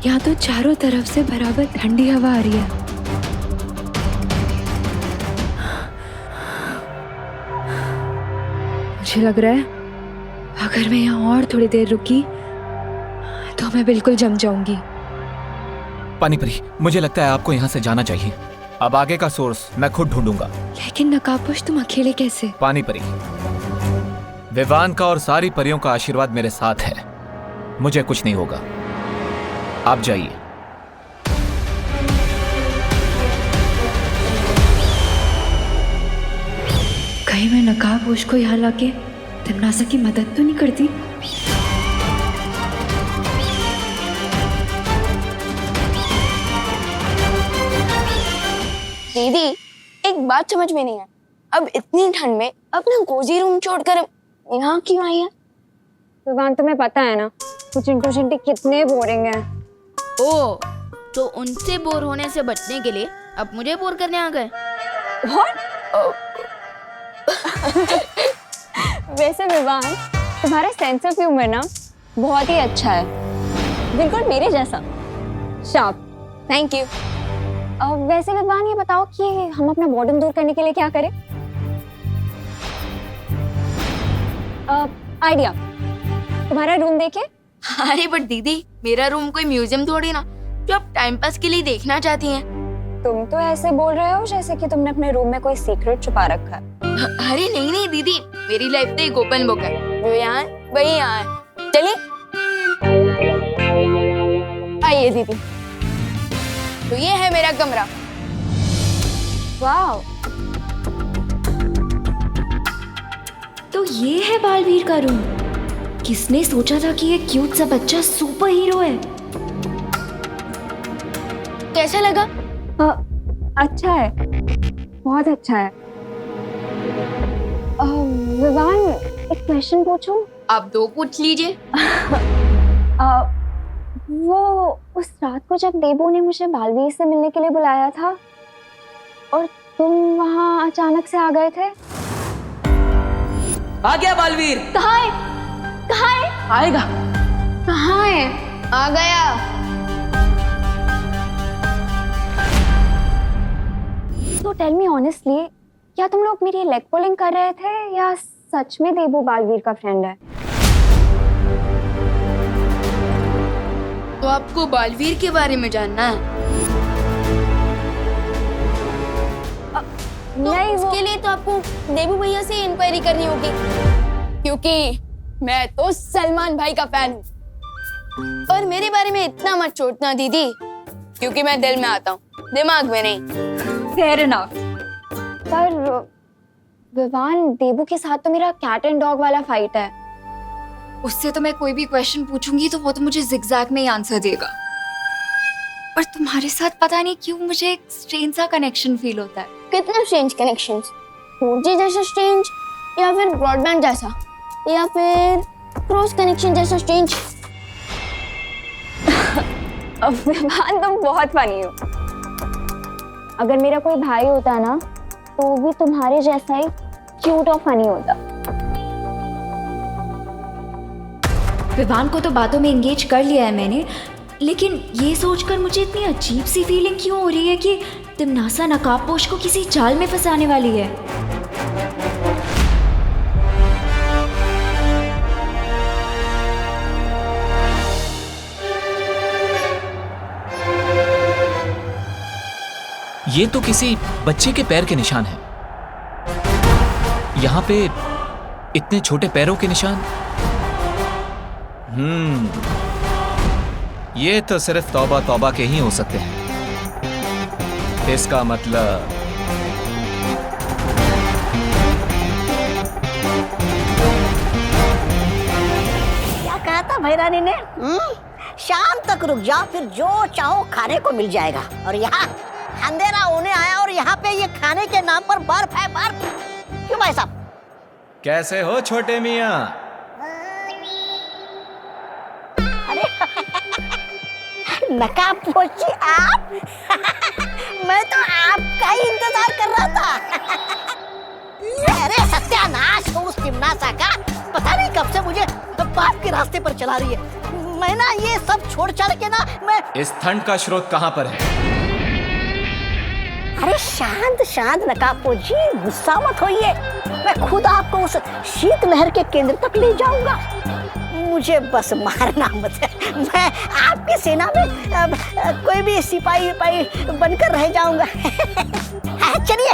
यहाँ तो चारों तरफ से बराबर ठंडी हवा आ रही है। मुझे लग रहा है अगर मैं यहाँ और थोड़ी देर रुकी तो मैं बिल्कुल जम जाऊंगी। पानीपरी, मुझे लगता है आपको यहाँ से जाना चाहिए। अब आगे का सोर्स मैं खुद ढूंढूंगा। लेकिन नकाबपोश तुम अकेले कैसे? पानीपरी, विवान का और सारी परियों का आशीर्वाद मेरे साथ है। मुझे कुछ नहीं होगा। आप जाइए। कहीं मैं नकाबपोश को यहाँ लाके तिमनासा की मदद तो नहीं करती? दीदी, एक बात समझ में नहीं है, अब इतनी ठंड में अपना कोजी रूम छोड़कर यहाँ क्यों आई है? विवान, तुम्हें पता है ना वो चिंटू चिंटी कितने बोरिंग हैं। ओ, तो उनसे बोर होने से बचने के लिए अब मुझे बोर करने आ गए? वैसे विवान, तुम्हारा सेंस ऑफ ह्यूमर ना बहुत ही अच्छा है, बिल्कुल मेरे जैसा शार्प। Thank you. वैसे विवान, ये बताओ कि हम अपना बोर्डम दूर करने के लिए क्या करें? आइडिया, तुम्हारा रूम देखे? अरे बट दीदी, मेरा रूम कोई म्यूजियम थोड़ी ना जो आप टाइम पास के लिए देखना चाहती हैं। तुम तो ऐसे बोल रहे हो जैसे कि तुमने अपने रूम में कोई सीक्रेट छुपा रखा है। अरे नहीं नहीं दीदी, मेरी लाइफ तो एक ओपन बुक है, जो यहाँ वही यहाँ है। चलिए आइए दीदी, तो ये है मेरा कमरा। वाह, तो ये है बालवीर का रूम। किसने सोचा था कि ये क्यूट सा बच्चा सुपर हीरो है? कैसा लगा? अच्छा है, बहुत अच्छा है। विवान, एक क्वेश्चन पूछूं? आप दो पूछ लीजिए। वो उस रात को जब देबू ने मुझे बालवीर से मिलने के लिए बुलाया था और तुम वहाँ अचानक से आ गए थे। आ गया बालवीर। कहाँ है? कहाँ है? आएगा। कहाँ है? आ गया। तो टेल मी ऑनेस्टली, क्या तुम लोग मेरी लेग पुलिंग कर रहे थे या सच में देबू बालवीर का फ्रेंड है? तो आपको बालवीर के बारे में जानना है? तो नहीं, उसके लिए तो आपको देबू भैया से इंक्वायरी करनी होगी, क्योंकि मैं तो सलमान भाई का फैन हूँ। और मेरे बारे में इतना मत सोचना दीदी, क्योंकि मैं दिल में आता हूँ, दिमाग में नहीं। Fair enough. पर विवान, देबू के साथ तो मेरा कैट एंड डॉग वाला फाइट है। उससे तो मैं कोई भी क्वेश्चन पूछूंगी तो वो तो मुझे जिगजैग में ही आंसर देगा। पर तुम्हारे साथ पता नहीं क्यों मुझे एक स्ट्रेंज सा कनेक्शन फील होता है। कितना स्ट्रेंज कनेक्शंस? 4G जैसा स्ट्रेंज, या फिर ब्रॉडबैंड जैसा, या फिर क्रॉस कनेक्शन जैसा स्ट्रेंज? विवान, तुम बहुत फनी हो। अगर मेरा कोई भाई होता ना तो वो भी तुम्हारे जैसा ही क्यूट और फनी होता। विवान को तो बातों में एंगेज कर लिया है मैंने, लेकिन ये सोचकर मुझे इतनी अजीब सी फीलिंग क्यों हो रही है कि तिमनासा नकाबपोश को किसी जाल में फंसाने वाली है। ये तो किसी बच्चे के पैर के निशान हैं। यहाँ पे इतने छोटे पैरों के निशान। ये तो सिर्फ तौबा तौबा के ही हो सकते हैं। इसका मतलब क्या कहा था भैरानी ने? शाम तक रुक जाओ, फिर जो चाहो खाने को मिल जाएगा। और यहाँ अंधेरा होने आया और यहाँ पे ये खाने के नाम पर बर्फ है, बर्फ। क्यों भाई साहब? कैसे हो छोटे मियाँ? अरे नकाबपोशी आप? मैं तो आपका ही इंतजार कर रहा था। अरे सत्यानाश हो उस तिमनासा का, पता नहीं कब से मुझे पाप के रास्ते पर चला रही है। मैं ना ये सब छोड़ छाड़ के ना मैं इस ठंड का स्रोत कहाँ पर है? अरे शांत शांत नकाबपोशी, गुस्सा मत होइए। मैं खुद आपको उस शीत लहर के केंद्र तक ले जाऊंगा। मुझे बस मारना मत है। मैं आपकी सेना में कोई भी सिपाही बनकर रह जाऊंगा। चलिए।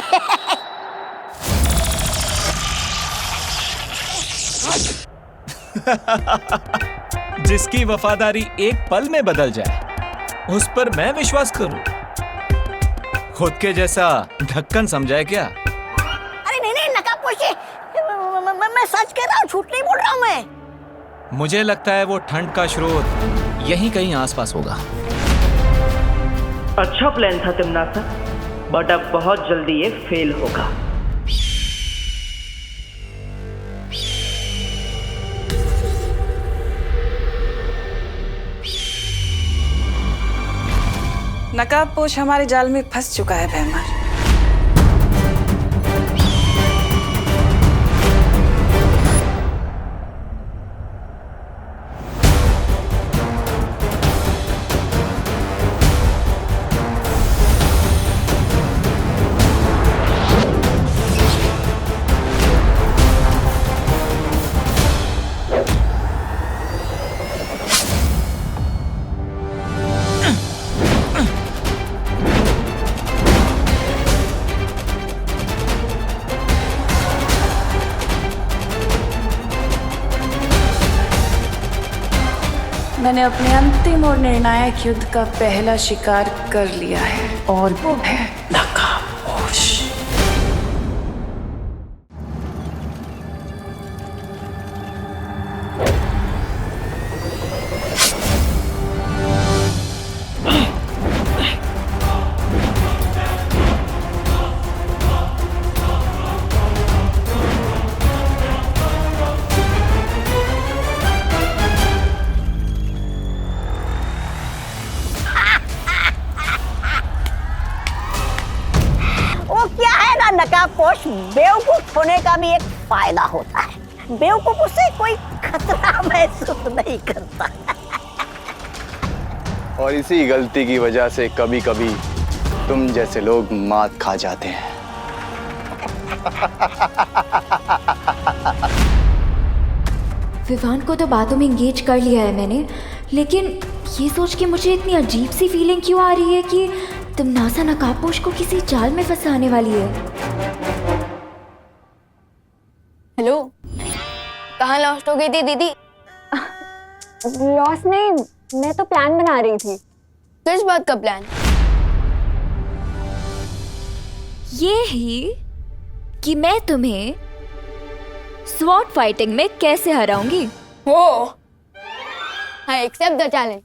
जिसकी वफादारी एक पल में बदल जाए, उस पर मैं विश्वास करूं? खुद के जैसा ढक्कन समझा है क्या? अरे नहीं नकाबपोशी, मैं सच कह रहा हूँ, झूठ नहीं बोल रहा हूँ मैं। मुझे लगता है वो ठंड का स्रोत यहीं कहीं आसपास होगा। अच्छा प्लान था तिमनासा, बट अब बहुत जल्दी ये फेल होगा। नकाबपोश हमारे जाल में फंस चुका है भैमार। मैंने अपने अंतिम और निर्णायक युद्ध का पहला शिकार कर लिया है, और वो है नकाबपोश। नकाबपोश, बेवकूफ होने का भी एक फायदा होता है। बेवकूफ से कोई खतरा महसूस नहीं करता। और इसी गलती की वजह से कभी कभी तुम जैसे लोग मात खा जाते हैं। विवान को तो बातों में एंगेज कर लिया है मैंने, लेकिन ये सोच के मुझे इतनी अजीब सी फीलिंग क्यों आ रही है कि तिमनासा नकाबपोश को किसी जाल में फंसाने वाली है। हेलो, कहाँ लॉस्ट हो गई थी दीदी? लॉस नहीं, मैं तो प्लान बना रही थी। किस बात का प्लान? ये ही कि मैं तुम्हें स्वॉर्ड फाइटिंग में कैसे हराऊंगी। हो, I accept the challenge.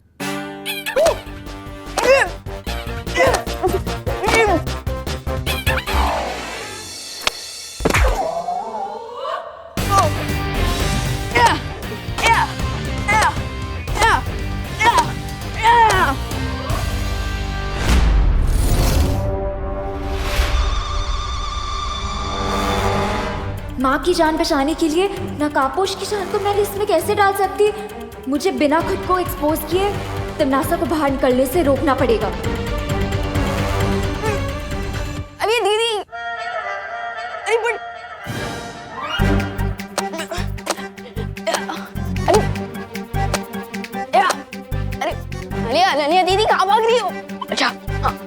माँ की जान बचाने के लिए नकाबपोश की जान को मैं रिस्क में कैसे डाल सकती? मुझे बिना खुद को एक्सपोज किए तिमनासा को बाहर निकलने से रोकना पड़ेगा। अरे दीदी, अरे बट अरे अनन्या दीदी कहाँ भाग रही हो? अच्छा हाँ।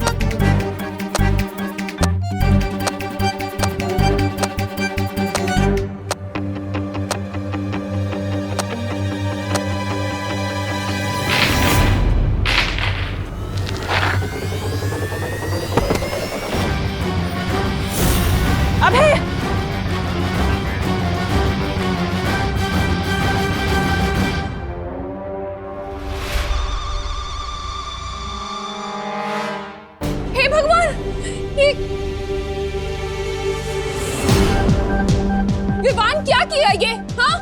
विवान क्या किया ये? हाँ,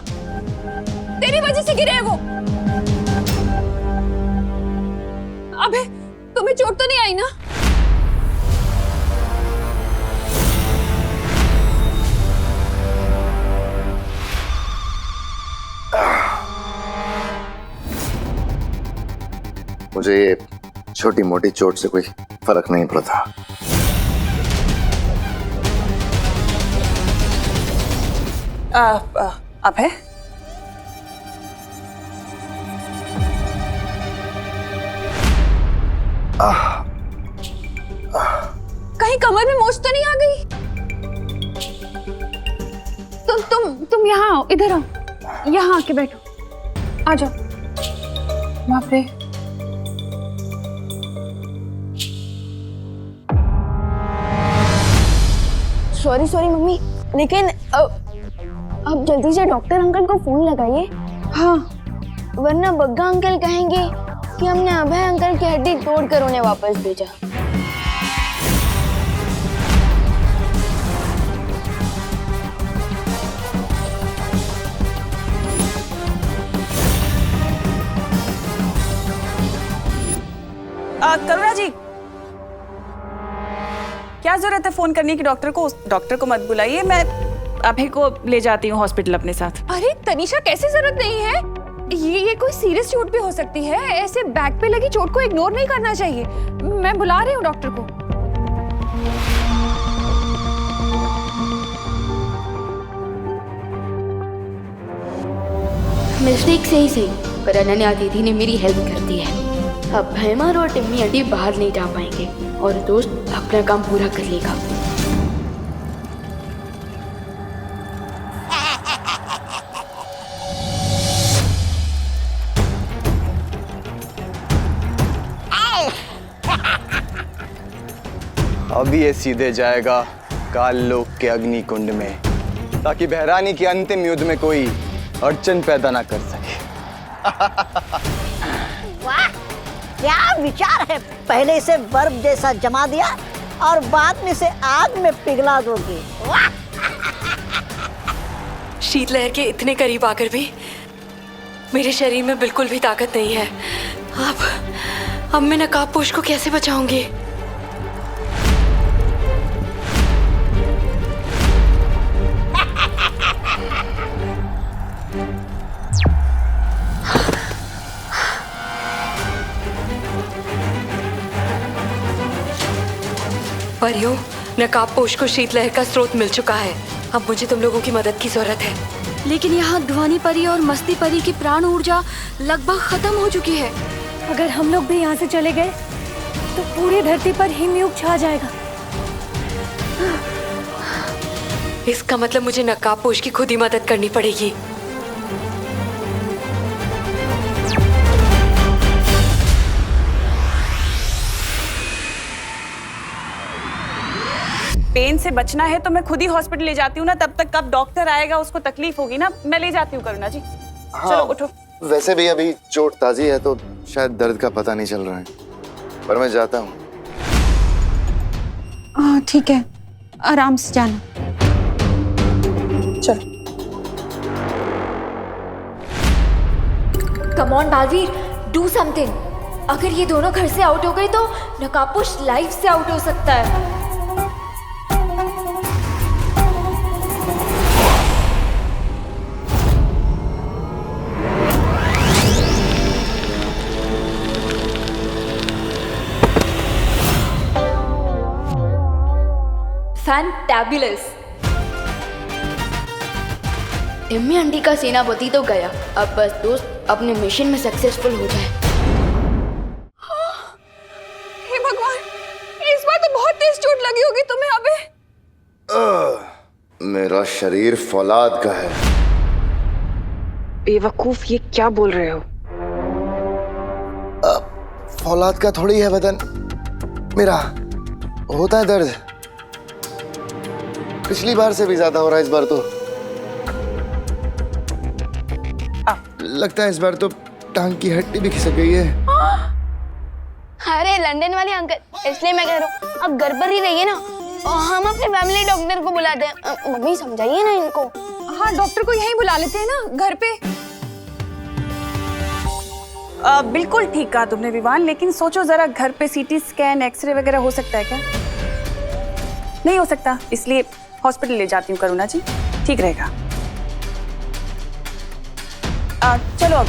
तेरी वजह से गिरे हैं वो। अबे तुम्हें चोट तो नहीं आई ना? मुझे ये छोटी मोटी चोट से कोई फर्क नहीं पड़ता। अभय, कहीं कमर में मोच तो नहीं आ गई? तुम यहाँ आओ, इधर आओ, यहाँ आके बैठो, आ जाओ। बाप रे, सॉरी मम्मी, लेकिन अब जल्दी से डॉक्टर अंकल को फोन लगाइए। हाँ, वरना बग्गा अंकल कहेंगे कि हमने अभय अंकल की हड्डी तोड़कर उन्हें वापस भेजा। करुणा जी, क्या जरूरत है फोन करने की डॉक्टर को? डॉक्टर को मत बुलाइए, मैं अभय को ले जाती हूँ हॉस्पिटल अपने साथ। अरे तनीषा, कैसे जरूरत नहीं है? ये कोई सीरियस चोट भी हो सकती है। ऐसे बैक पे लगी चोट को इग्नोर नहीं करना चाहिए। मैं बुला रही हूँ डॉक्टर को। मिस्टेक से ही सही, पर अनन्या दीदी ने मेरी हेल्प कर दी है। अब भैमार और टिम्मी आंटी बाहर नहीं जा पाएंगे और दोस्त अपना काम पूरा कर लेगा। अब ये सीधे जाएगा काल लोक के अग्नि कुंड में, ताकि बहरानी के अंतिम युद्ध में कोई अड़चन पैदा ना कर सके। वाह, क्या विचार है! पहले इसे बर्फ जैसा जमा दिया और बाद में इसे आग में पिघला दोगे। वाह! शीतलहर के इतने करीब आकर भी मेरे शरीर में बिल्कुल भी ताकत नहीं है। अब मैं नकाबपोश को कैसे बचाऊंगी? परियों, नकाबपोश को शीतलहर का स्रोत मिल चुका है। अब मुझे तुम लोगों की मदद की जरूरत है। लेकिन यहाँ ध्वनि परी और मस्ती परी की प्राण ऊर्जा लगभग खत्म हो चुकी है। अगर हम लोग भी यहाँ से चले गए तो पूरी धरती पर हिमयुग छा जाएगा। इसका मतलब मुझे नकाबपोश की खुद ही मदद करनी पड़ेगी। पेन से बचना है तो मैं खुद ही हॉस्पिटल ले जाती हूँ ना, तब तक कब डॉक्टर आएगा उसको तकलीफ होगी ना। मैं ले जाती हूँ करुणा जी। हाँ, चलो उठो। वैसे भी अभी चोट ताजी है तो शायद दर्द का पता नहीं चल रहा है, पर मैं जाता हूँ। ठीक है, आराम से जाना। चलो। Come on Baalveer, do something. अगर ये दोनों घर से आउट हो गए तो नकाबपोश लाइफ से आउट हो सकता है। फैंटाबुलस। टिम्मी आंटी का सेनापति तो गया, अब बस दोस्त अपने मिशन में सक्सेसफुल हो जाए। हे भगवान, इस बार तो बहुत तेज चोट लगी होगी तुम्हें अबे। मेरा शरीर फौलाद का है। बेवकूफ, ये क्या बोल रहे हो? फौलाद का थोड़ी है बदन मेरा, होता है दर्द। पिछली बार से भी ज्यादा हो रहा है इस बार तो। लगता है इस बार तो टांग की हड्डी भी खिसक गई है। अरे लंदन वाले अंकल, इसलिए मैं कह रहा हूँ अब घर पर ही रहिए ना, और हम अपने फैमिली डॉक्टर को बुलाते हैं। मम्मी समझाइए ना इनको। हाँ, डॉक्टर को यहीं बुला लेते हैं ना, घर पे। बिल्कुल ठीक कहा तुमने विवान, लेकिन सोचो जरा, घर पे सीटी स्कैन, एक्सरे वगैरह हो सकता है क्या? नहीं हो सकता, इसलिए हॉस्पिटल ले जाती हूँ करुणा जी, ठीक रहेगा। चलो अब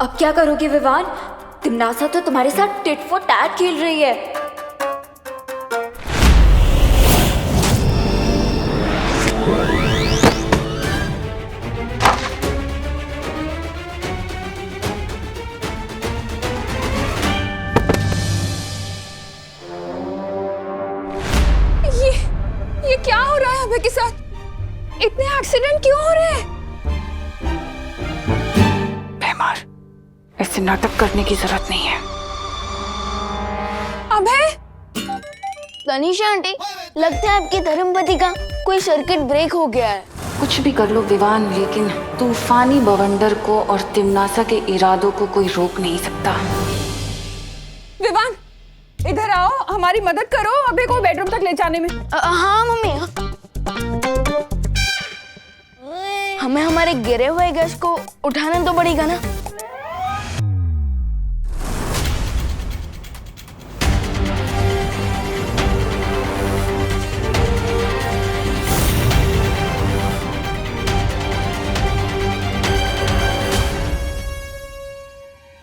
अब क्या करोगे विवान? तिमनासा तो तुम्हारे साथ टिट फॉर टैट खेल रही है। ये क्या हो रहा है अभय के साथ? इतने एक्सीडेंट क्यों हो रहे हैं? बेमार, ऐसे नाटक करने की जरूरत नहीं है। अभय! तनीषा आंटी, लगता है आपकी धर्मपति का कोई सर्किट ब्रेक हो गया है। कुछ भी कर लो विवान, लेकिन तूफानी बवंडर को और तिमनासा के इरादों को कोई रोक नहीं सकता। विवान, इधर आओ, हमारी मदद करो अभय को बेडरूम तक ले जाने में। हाँ मम्मी, हमें हमारे गिरे हुए गेस्ट को उठाना तो पड़ेगा ना।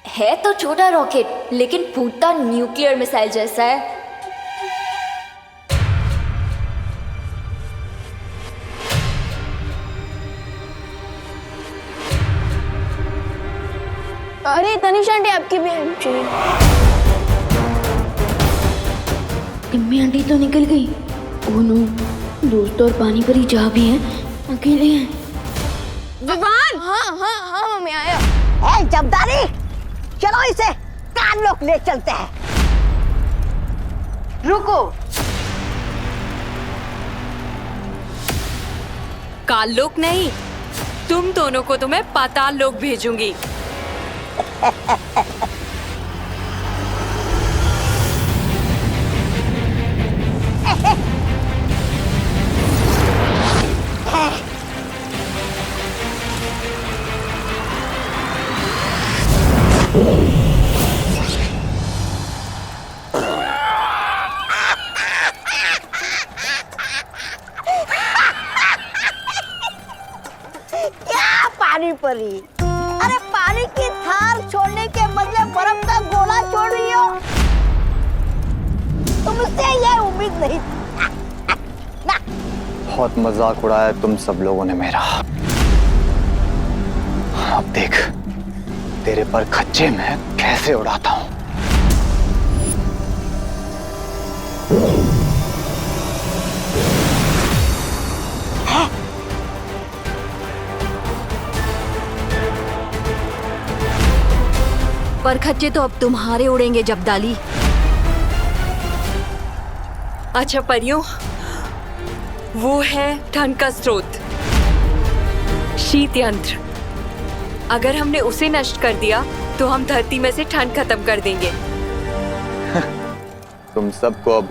है तो छोटा रॉकेट, लेकिन फूटता न्यूक्लियर मिसाइल जैसा है। अरे तनीषा आंटी, आपकी भी हेल्प चाहिए। टिम्मी आंटी तो निकल गई। ओह नो, दोस्त और पानी परी जा भी हैं, अकेले हैं। विवान! हाँ हाँ हाँ मम्मी, आया। ए जबदारी, चलो इसे कानलोक ले चलते हैं। रुको। काललोक नहीं, तुम दोनों को तो मैं पाताल लोक भेजूंगी। क्या पानी परी? अरे पानी की थार छोड़ने के बदले बर्फ का गोला छोड़ रही हो। तुमसे ये उम्मीद नहीं थी। बहुत मजाक उड़ाया तुम सब लोगों ने मेरा। अब देख तेरे पर खच्चे में कैसे उड़ाता हूं। पर खच्चे तो अब तुम्हारे उड़ेंगे जबदाली। अच्छा परियों, वो है ठंड का स्रोत, शीत यंत्र। अगर हमने उसे नष्ट कर दिया तो हम धरती में से ठंड खत्म कर देंगे। तुम सबको अब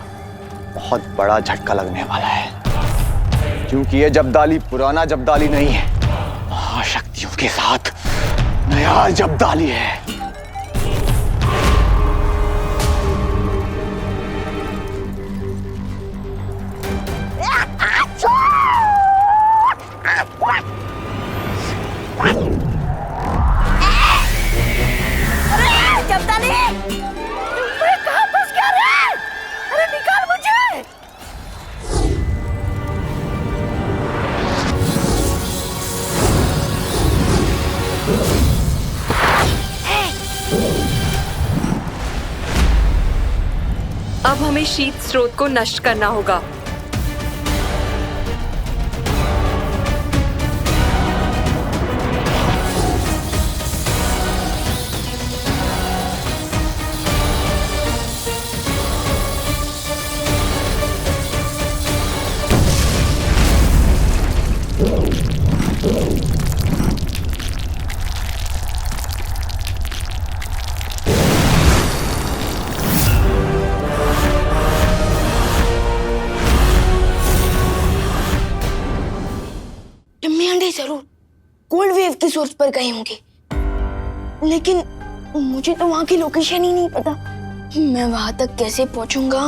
बहुत बड़ा झटका लगने वाला है, क्योंकि ये जबदाली पुराना जबदाली नहीं है, महाशक्तियों के साथ नया जबदाली है। अब हमें शीत स्रोत को नष्ट करना होगा। कोल्ड वेव की सोर्स पर गए होंगे, लेकिन मुझे तो वहां की लोकेशन ही नहीं पता। मैं वहां तक कैसे पहुंचूंगा?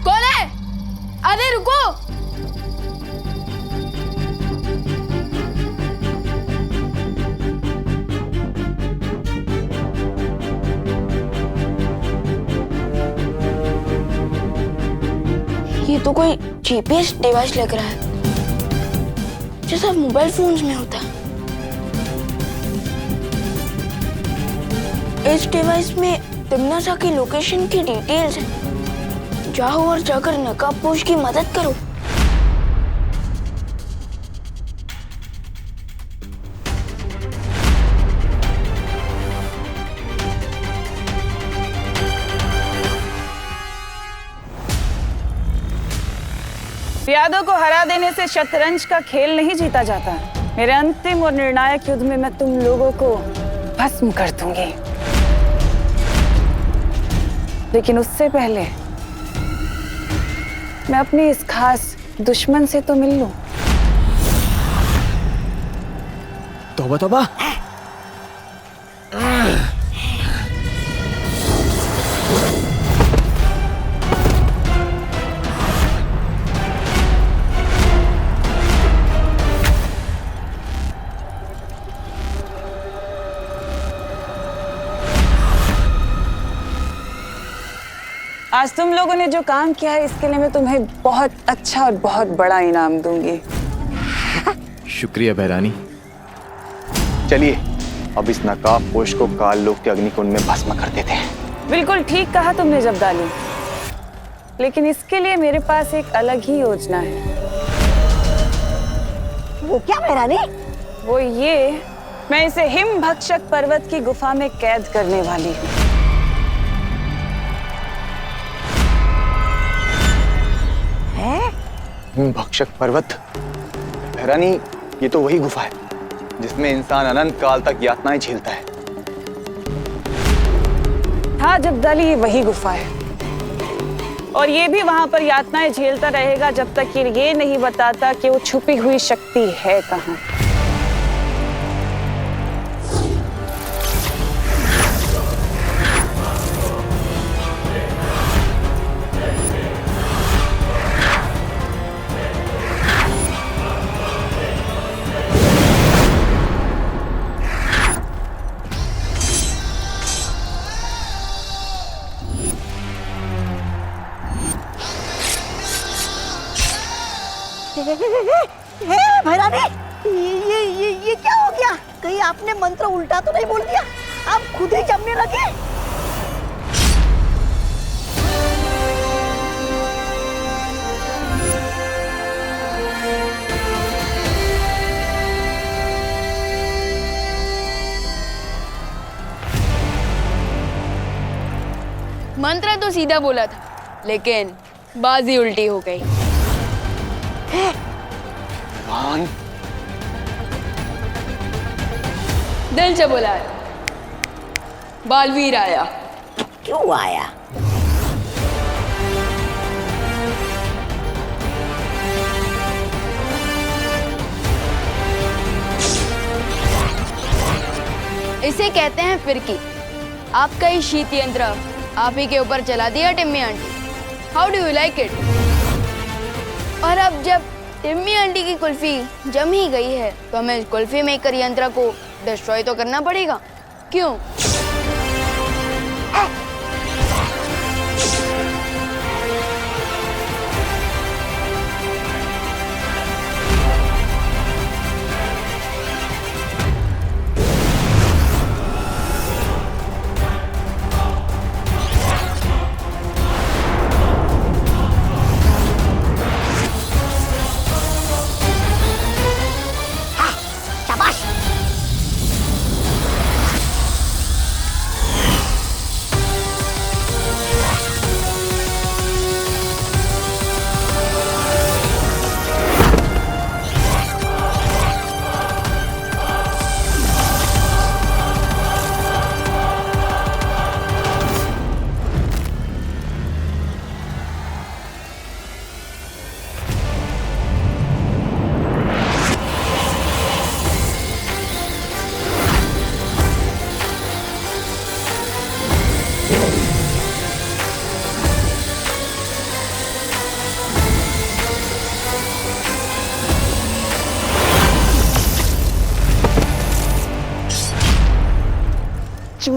कौन है? अरे रुको! ये तो कोई जीपीएस डिवाइस लग रहा है, जैसा मोबाइल फोन्स में होता है। इस डिवाइस में तिम्नासा की लोकेशन की डिटेल्स हैं। जाओ और जाकर नकाबपोश की मदद करो। यादों को हरा देने से शतरंज का खेल नहीं जीता जाता। मेरे अंतिम और निर्णायक युद्ध में मैं तुम लोगों को भस्म कर दूंगी, लेकिन उससे पहले मैं अपनी इस खास दुश्मन से तो मिल लूं। तौबा तौबा। आज तुम लोगों ने जो काम किया है, इसके लिए मैं तुम्हें बहुत अच्छा और बहुत बड़ा इनाम दूंगी। शुक्रिया बहरानी। चलिए अब इस नकाबपोश को काल लोक के अग्निकुंड में भस्म कर देते हैं। बिल्कुल ठीक कहा तुमने जब्दाली, लेकिन इसके लिए मेरे पास एक अलग ही योजना है। वो क्या बहरानी? वो ये, मैं इसे हिम भक्षक पर्वत की गुफा में कैद करने वाली हूँ। भक्षक पर्वत? बहरानी, ये तो वही गुफा है जिसमें इंसान अनंत काल तक यातनाएं झेलता है। हाँ जब्दाली, ये वही गुफा है, और ये भी वहां पर यातनाएं झेलता रहेगा जब तक ये नहीं बताता कि वो छुपी हुई शक्ति है कहाँ। भैरानी, ये क्या हो गया? कहीं आपने मंत्र उल्टा तो नहीं बोल दिया? आप खुद ही जमने लगे। मंत्र तो सीधा बोला था, लेकिन बाजी उल्टी हो गई। दिल से बोला है, बालवीर आया। क्यों आया? इसे कहते हैं फिरकी। आपका ही शीत यंत्र आप ही के ऊपर चला दिया Timmy aunty. How do you like it? और अब जब टिम्मी आंटी की कुल्फी जम ही गई है, तो हमें कुल्फी मेकर यंत्र को डिस्ट्रॉय तो करना पड़ेगा। क्यों?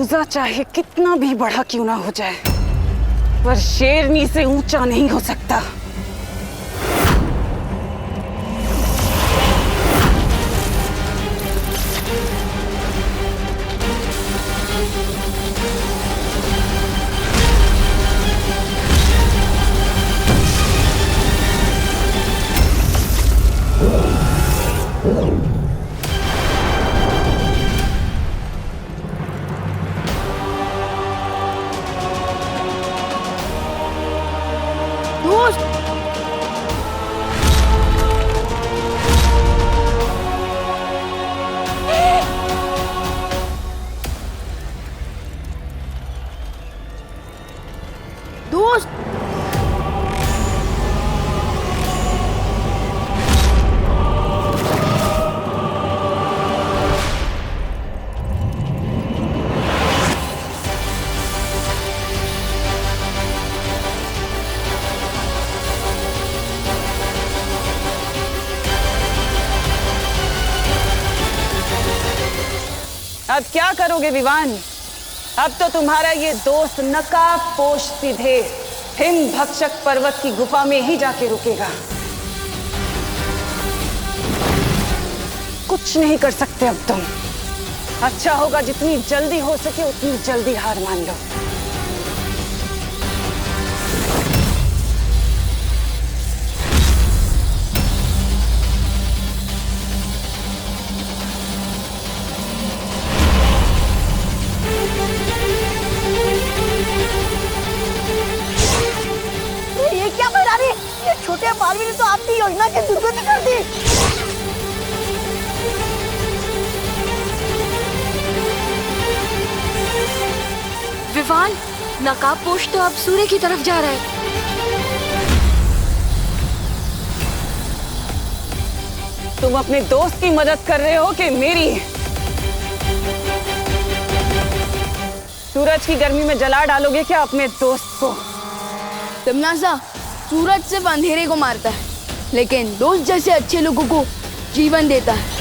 दरवाजा चाहे कितना भी बड़ा क्यों ना हो जाए, पर शेरनी से ऊंचा नहीं हो सकता। दोस्त, दोस्त, अब क्या करोगे विवान? अब तो तुम्हारा ये दोस्त नकाब पोश सीधे हिम भक्षक पर्वत की गुफा में ही जाके रुकेगा। कुछ नहीं कर सकते अब तुम। अच्छा होगा जितनी जल्दी हो सके उतनी जल्दी हार मान लो। ये क्या बना रही? ये छोटे बालवी ने तो आपकी योजना की दुर्गति कर दी। विवान, नकाबपोश तो अब सूर्य की तरफ जा रहा है। तुम अपने दोस्त की मदद कर रहे हो कि मेरी? सूरज की गर्मी में जला डालोगे क्या अपने दोस्त को? तिमनासा, सूरज सिर्फ अंधेरे को मारता है, लेकिन दोस्त जैसे अच्छे लोगों को जीवन देता है।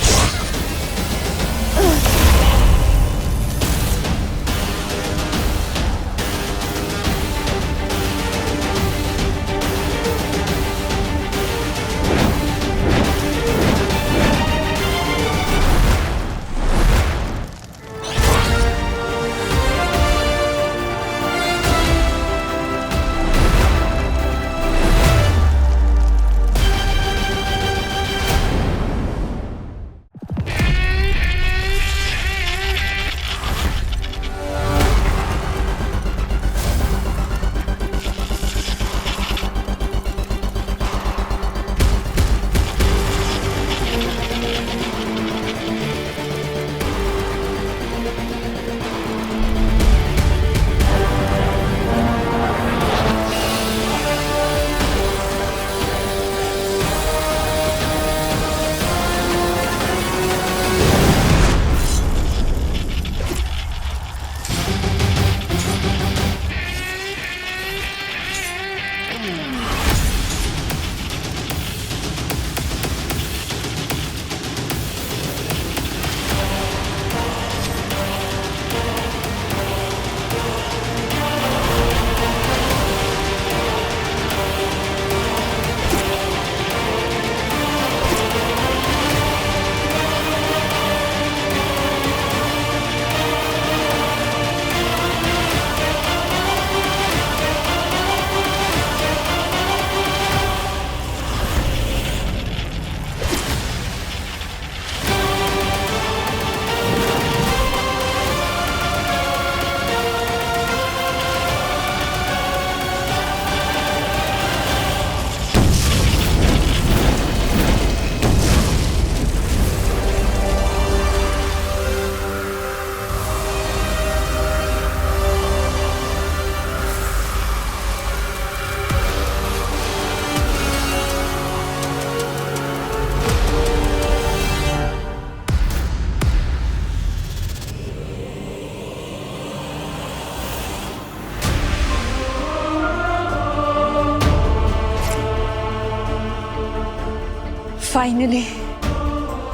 फाइनली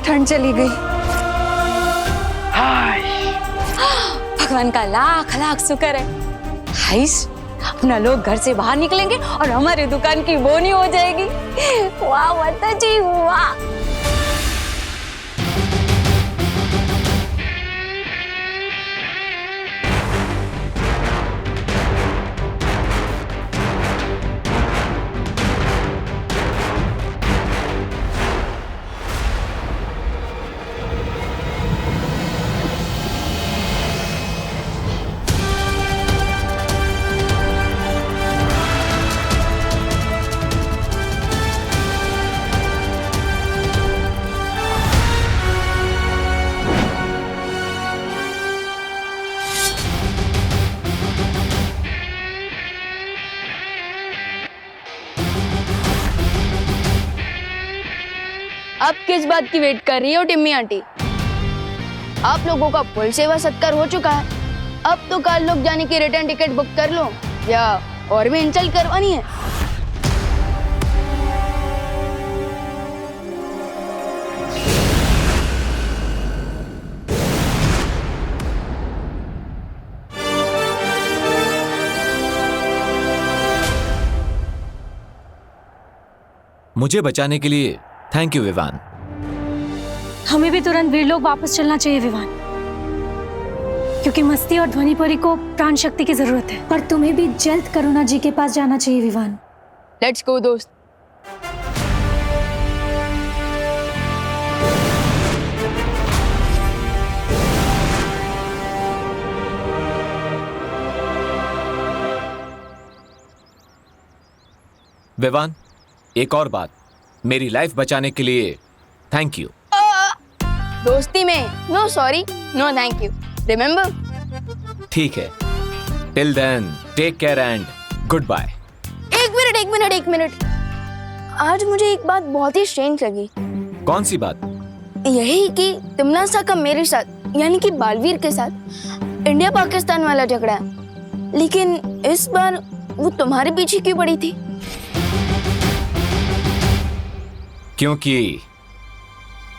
ठंड चली गई। भगवान का लाख लाख शुक्र है। हाइस, अपना लोग घर से बाहर निकलेंगे और हमारी दुकान की बोनी हो जाएगी। वाह माता जी वाह। अब किस बात की वेट कर रही हो टिम्मी आंटी? आप लोगों का फुल सेवा सत्कार हो चुका है। अब तो कल लोग जाने की रिटर्न टिकट बुक कर लो, या और भी इंसल्ट करवानी है? मुझे बचाने के लिए थैंक यू विवान। हमें भी तुरंत वीरलोक वापस चलना चाहिए विवान, क्योंकि मस्ती और ध्वनिपुरी को प्राण शक्ति की जरूरत है। पर तुम्हें भी जल्द करुणा जी के पास जाना चाहिए विवान। लेट्स गो दोस्त। विवान, एक और बात, मेरी लाइफ बचाने के लिए थैंक यू। दोस्ती में no sorry no thank you, remember? ठीक है, till then take care and goodbye. एक मिनट। आज मुझे एक बात बहुत ही स्ट्रेंज लगी। कौन सी बात? यही कि तिमनासा का मेरे साथ यानी कि बालवीर के साथ इंडिया पाकिस्तान वाला झगड़ा है, लेकिन इस बार वो तुम्हारे पीछे क्यों पड़ी थी? क्योंकि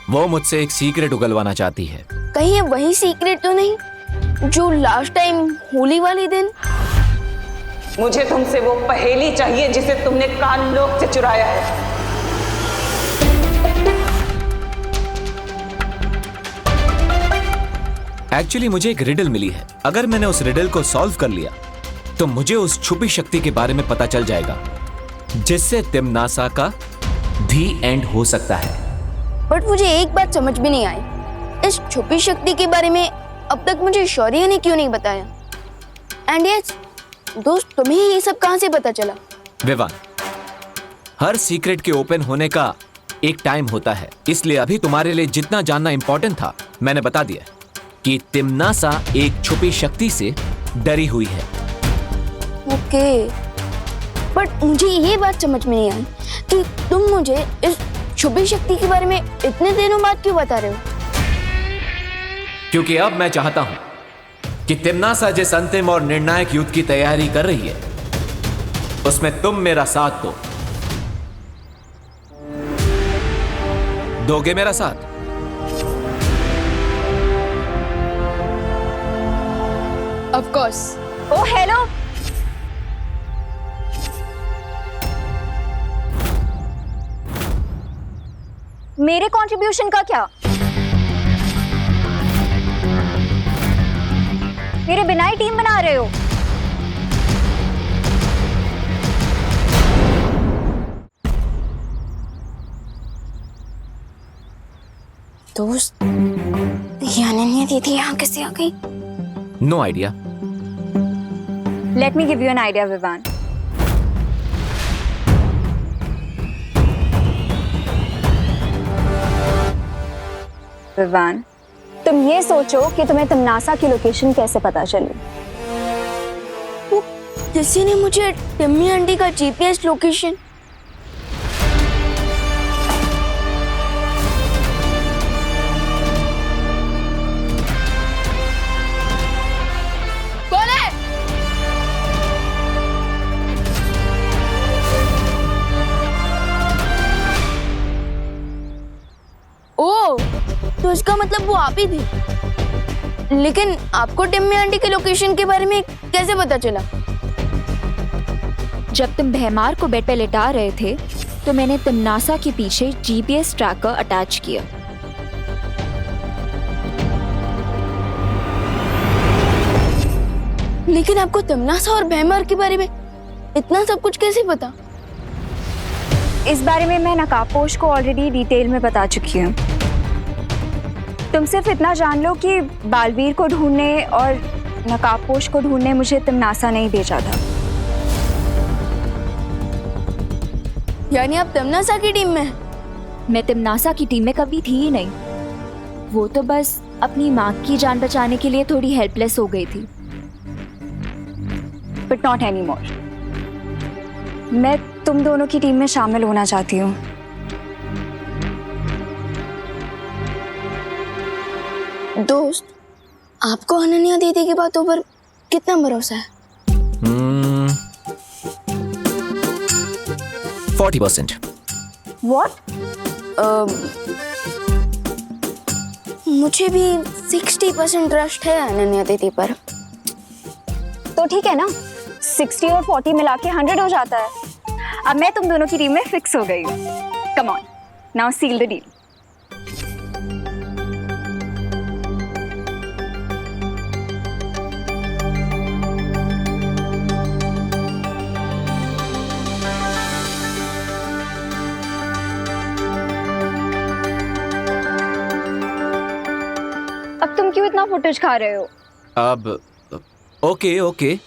वो मुझसे एक सीक्रेट उगलवाना चाहती है। कहीं ये वही सीक्रेट तो नहीं जो लास्ट टाइम होली वाले दिन? मुझे तुमसे वो पहेली चाहिए जिसे तुमने कानलोक से चुराया है। एक्चुअली मुझे एक रिडल मिली है। अगर मैंने उस रिडल को सॉल्व कर लिया तो मुझे उस छुपी शक्ति के बारे में पता चल जाएगा, जिससे तिमनासा का दी एंड हो सकता है। बट मुझे एक बात समझ में नहीं आई, इस छुपी शक्ति के बारे में अब तक मुझे शौर्य ने क्यों नहीं बताया? एंड यस दोस्त, तुम्हें ये सब कहां से पता चला? विवान, हर सीक्रेट के ओपन होने का एक टाइम होता है, इसलिए अभी तुम्हारे लिए जितना जानना इंपॉर्टेंट था मैंने बता दिया कि तिमनासा एक छुपी शक्ति से डरी हुई है। ओके, बट मुझे ये बात समझ में नहीं आई कि तुम मुझे इस छुपी शक्ति के बारे में इतने दिनों बाद क्यों बता रहे हो? क्योंकि अब मैं चाहता हूं कि तिमनासा जिस अंतिम और निर्णायक युद्ध की तैयारी कर रही है उसमें तुम मेरा साथ दो। दोगे मेरा साथ? Of course. ओ हेलो, मेरे कंट्रीब्यूशन का क्या? मेरे बिना ही टीम बना रहे हो? दोस्त, ये अनन्या दीदी यहाँ कैसे आ गई? No idea. Let me give you an idea Vivaan. Vivaan, तुम ये सोचो कि तुम्हें तिमनासा की लोकेशन कैसे पता चली? वो किसी ने मुझे टिम्मी आंटी का जीपीएस लोकेशन। कौन है? ओ, तो इसका मतलब वो आप ही थी। लेकिन आपको टिम्मी आंटी के लोकेशन के बारे में कैसे पता चला? जब तुम भैमार को बेड पे लिटा रहे थे तो मैंने तिमनासा के पीछे जीपीएस ट्रैकर अटैच किया। लेकिन आपको तिमनासा और भैमार के बारे में इतना सब कुछ कैसे पता? इस बारे में मैं नकाबपोश को ऑलरेडी डिटेल में बता चुकी हूँ। तुम सिर्फ इतना जान लो कि बालवीर को ढूंढने और नकाबपोश को ढूंढने मुझे तिमनासा नहीं भेजा था। यानी आप तिमनासा की टीम में हैं? मैं तिमनासा की टीम में कभी थी ही नहीं। वो तो बस अपनी माँ की जान बचाने के लिए थोड़ी हेल्पलेस हो गई थी। But not any more. मैं तुम दोनों की टीम में शामिल होना चाहती हूँ। दोस्त, आपको अनन्या दीदी की बातों पर कितना भरोसा है? 40%। What? मुझे भी 60% ट्रस्ट है अनन्या दीदी पर। तो ठीक है ना, 60 और 40 मिला के 100 हो जाता है। अब मैं तुम दोनों की टीम में फिक्स हो गई हूँ। Come on, now seal the deal. अब तुम क्यों इतना फुटेज खा रहे हो? अब ओके ओके।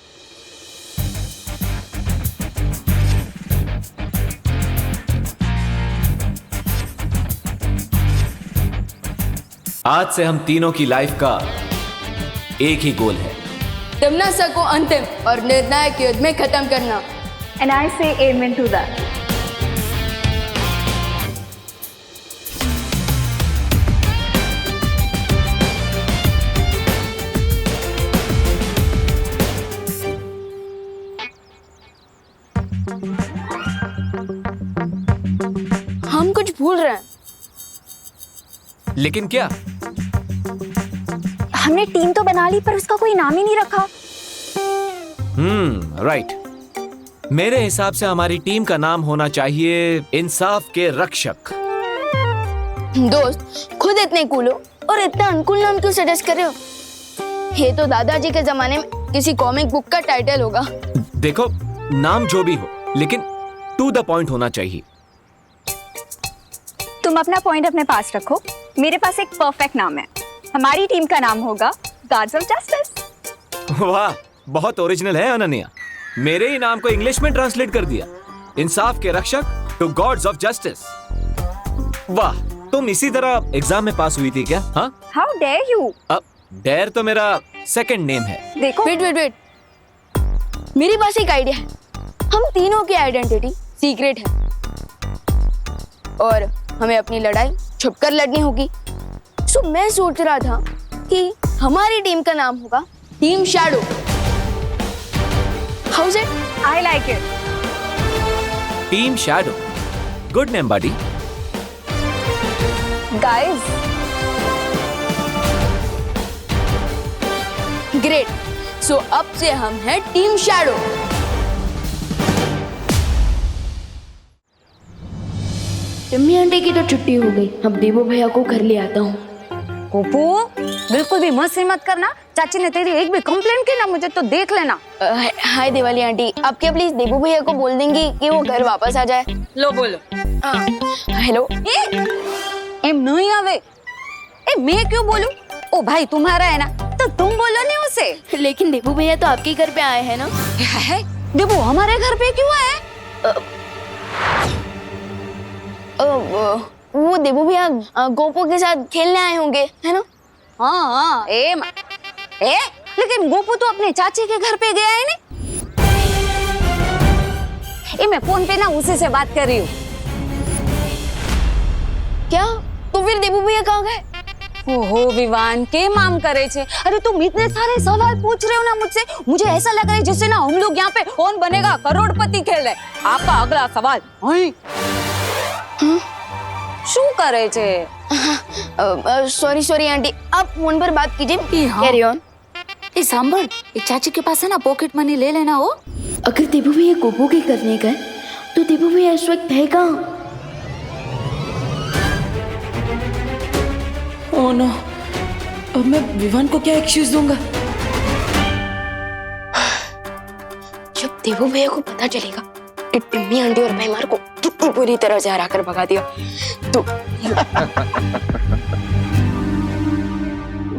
आज से हम तीनों की लाइफ का एक ही गोल है, तिमनासा को अंतिम और निर्णायक युद्ध में खत्म करना। And I say amen to that. हम कुछ भूल रहे हैं। लेकिन क्या? हमने टीम तो बना ली पर उसका कोई नाम ही नहीं रखा। राइट। मेरे हिसाब से हमारी टीम का नाम होना चाहिए इंसाफ के रक्षक। दोस्त, खुद इतने कूल हो और इतना अनकूल नाम क्यों सजेस्ट कर रहे हो? ये तो दादाजी के जमाने में किसी कॉमिक बुक का टाइटल होगा। देखो, नाम जो भी हो लेकिन टू द पॉइंट होना चाहिए। तुम अपना पॉइंट अपने पास रखो। मेरे पास एक परफेक्ट नाम है। हमारी टीम का नाम होगा गार्ड्स ऑफ जस्टिस। वाह, बहुत ओरिजिनल है अनन्या। मेरे ही नाम को इंग्लिश में ट्रांसलेट कर दिया, इंसाफ के रक्षक टू गॉड्स ऑफ जस्टिस। वाह, तुम इसी तरह एग्जाम में पास हुई थी क्या? हाँ, हाउ डेयर यू। अब डेयर तो मेरा सेकंड नेम है। देखो, वेट, मेरे पास एक आइडिया है। हम तीनों की आइडेंटिटी सीक्रेट है और हमें अपनी लड़ाई छुपकर लड़नी होगी। सो मैं सोच रहा था कि हमारी टीम का नाम होगा team shadow. How is it? I like it. Team shadow, good name buddy. Guys, great. So अब से हम हैं टीम शैडो। टिम्मी आंटी की तो छुट्टी हो गई। अब देवो भैया को घर ले आता हूँ। गोपू, बिल्कुल भी मत करना। चाची ने तेरी एक भी कंप्लेंट की ना, मुझे तो देख लेना। हाय दिवाली आंटी, आप क्या प्लीज देवो भैया को बोल देंगी कि वो घर वापस आ जाए? लो बोलो। हेलो। एम नहीं आवे। मैं क्यों बोलूं? ओ भाई तुम्हारा है ना, तो तुम बोलो नहीं उसे। लेकिन देवो भैया तो आपके घर पे आए हैं ना? है? देवो हमारे घर पे क्यों आए? वो देवो भैया गोपू के साथ खेलने आए होंगे, है ना? हाँ, लेकिन गोपू तो अपने चाची के घर पे गया है नहीं। मैं फोन पे ना उसी से बात कर रही हूँ। क्या? तो फिर देवो भैया कहाँ गए? ओहो विवान, के माम करे छे? अरे तुम इतने सारे सवाल पूछ रहे हो ना मुझसे, मुझे ऐसा लग रहा है जैसे ना हम लोग यहाँ पे कौन बनेगा करोड़पति खेल रहे। आपका अगला सवाल। શું કરે છે? सॉरी आंटी, आप फोन पर बात कीजिए। Carry on. ए सांभर, ए चाची के पास है ना पॉकेट मनी ले लेना हो। अगर देबू भैया गोपू के करने का है, तो देबू भैया इस वक्त है कहाँ? ओह नो, अब मैं विवान को क्या एक्सक्यूज दूंगा? जब देबू भैया को पता चलेगा कि टिम्मी आंटी और भैमार को पूरी तरह से हरा कर भगा दिया तो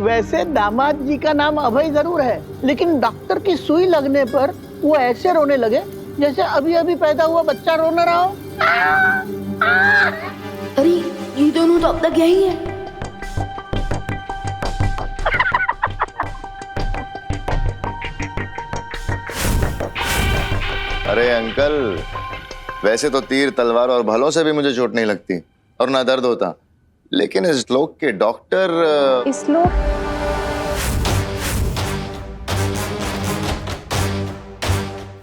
वैसे दामाद जी का नाम अभय जरूर है, लेकिन डॉक्टर की सुई लगने पर वो ऐसे रोने लगे जैसे अभी अभी पैदा हुआ बच्चा रो न रहा हो। अरे ये दोनों तो अब तक यही है। अरे अंकल, वैसे तो तीर तलवार और भलों से भी मुझे चोट नहीं लगती और ना दर्द होता, लेकिन इस लोक के डॉक्टर इस लोक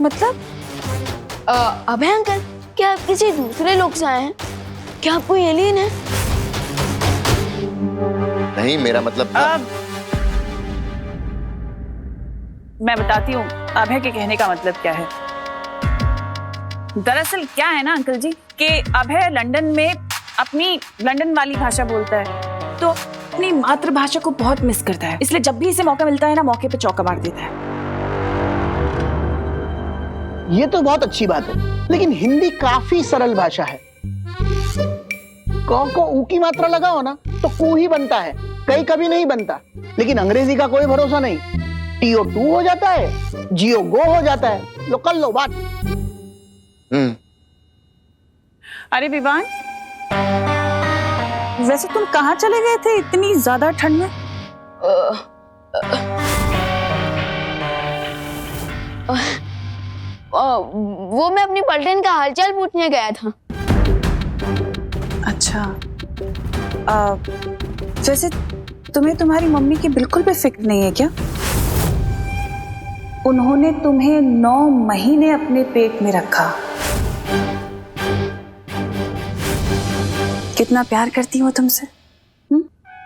मतलब अभय अंकल, क्या आप किसी दूसरे लोग से आए हैं? क्या आपको एलियन है? नहीं, मेरा मतलब था। मैं बताती हूँ अभय के कहने का मतलब क्या है। दरअसल क्या है ना अंकल जी कि अभय लंदन में अपनी लंदन वाली भाषा बोलता है, तो अपनी मातृभाषा को बहुत मिस करता है, इसलिए जब भी इसे मौका मिलता है ना, मौके पे चौका मार देता है। ये तो बहुत अच्छी बात है, लेकिन हिंदी काफी सरल भाषा है। क को ऊ की मात्रा लगाओ ना तो कू ही बनता है, कई कभी नहीं बनता। लेकिन अंग्रेजी का कोई भरोसा नहीं, टीओ टू हो जाता है, जियो गो हो जाता है। लो कर लो बात। अरे विवान, वैसे तुम कहाँ चले गए थे इतनी ज्यादा ठंड में? वो मैं अपनी पलटन का हालचाल पूछने गया था। अच्छा, वैसे तुम्हें तुम्हारी मम्मी की बिल्कुल भी फिक्र नहीं है क्या? उन्होंने तुम्हें 9 महीने अपने पेट में रखा। कितना प्यार करती हो तुमसे।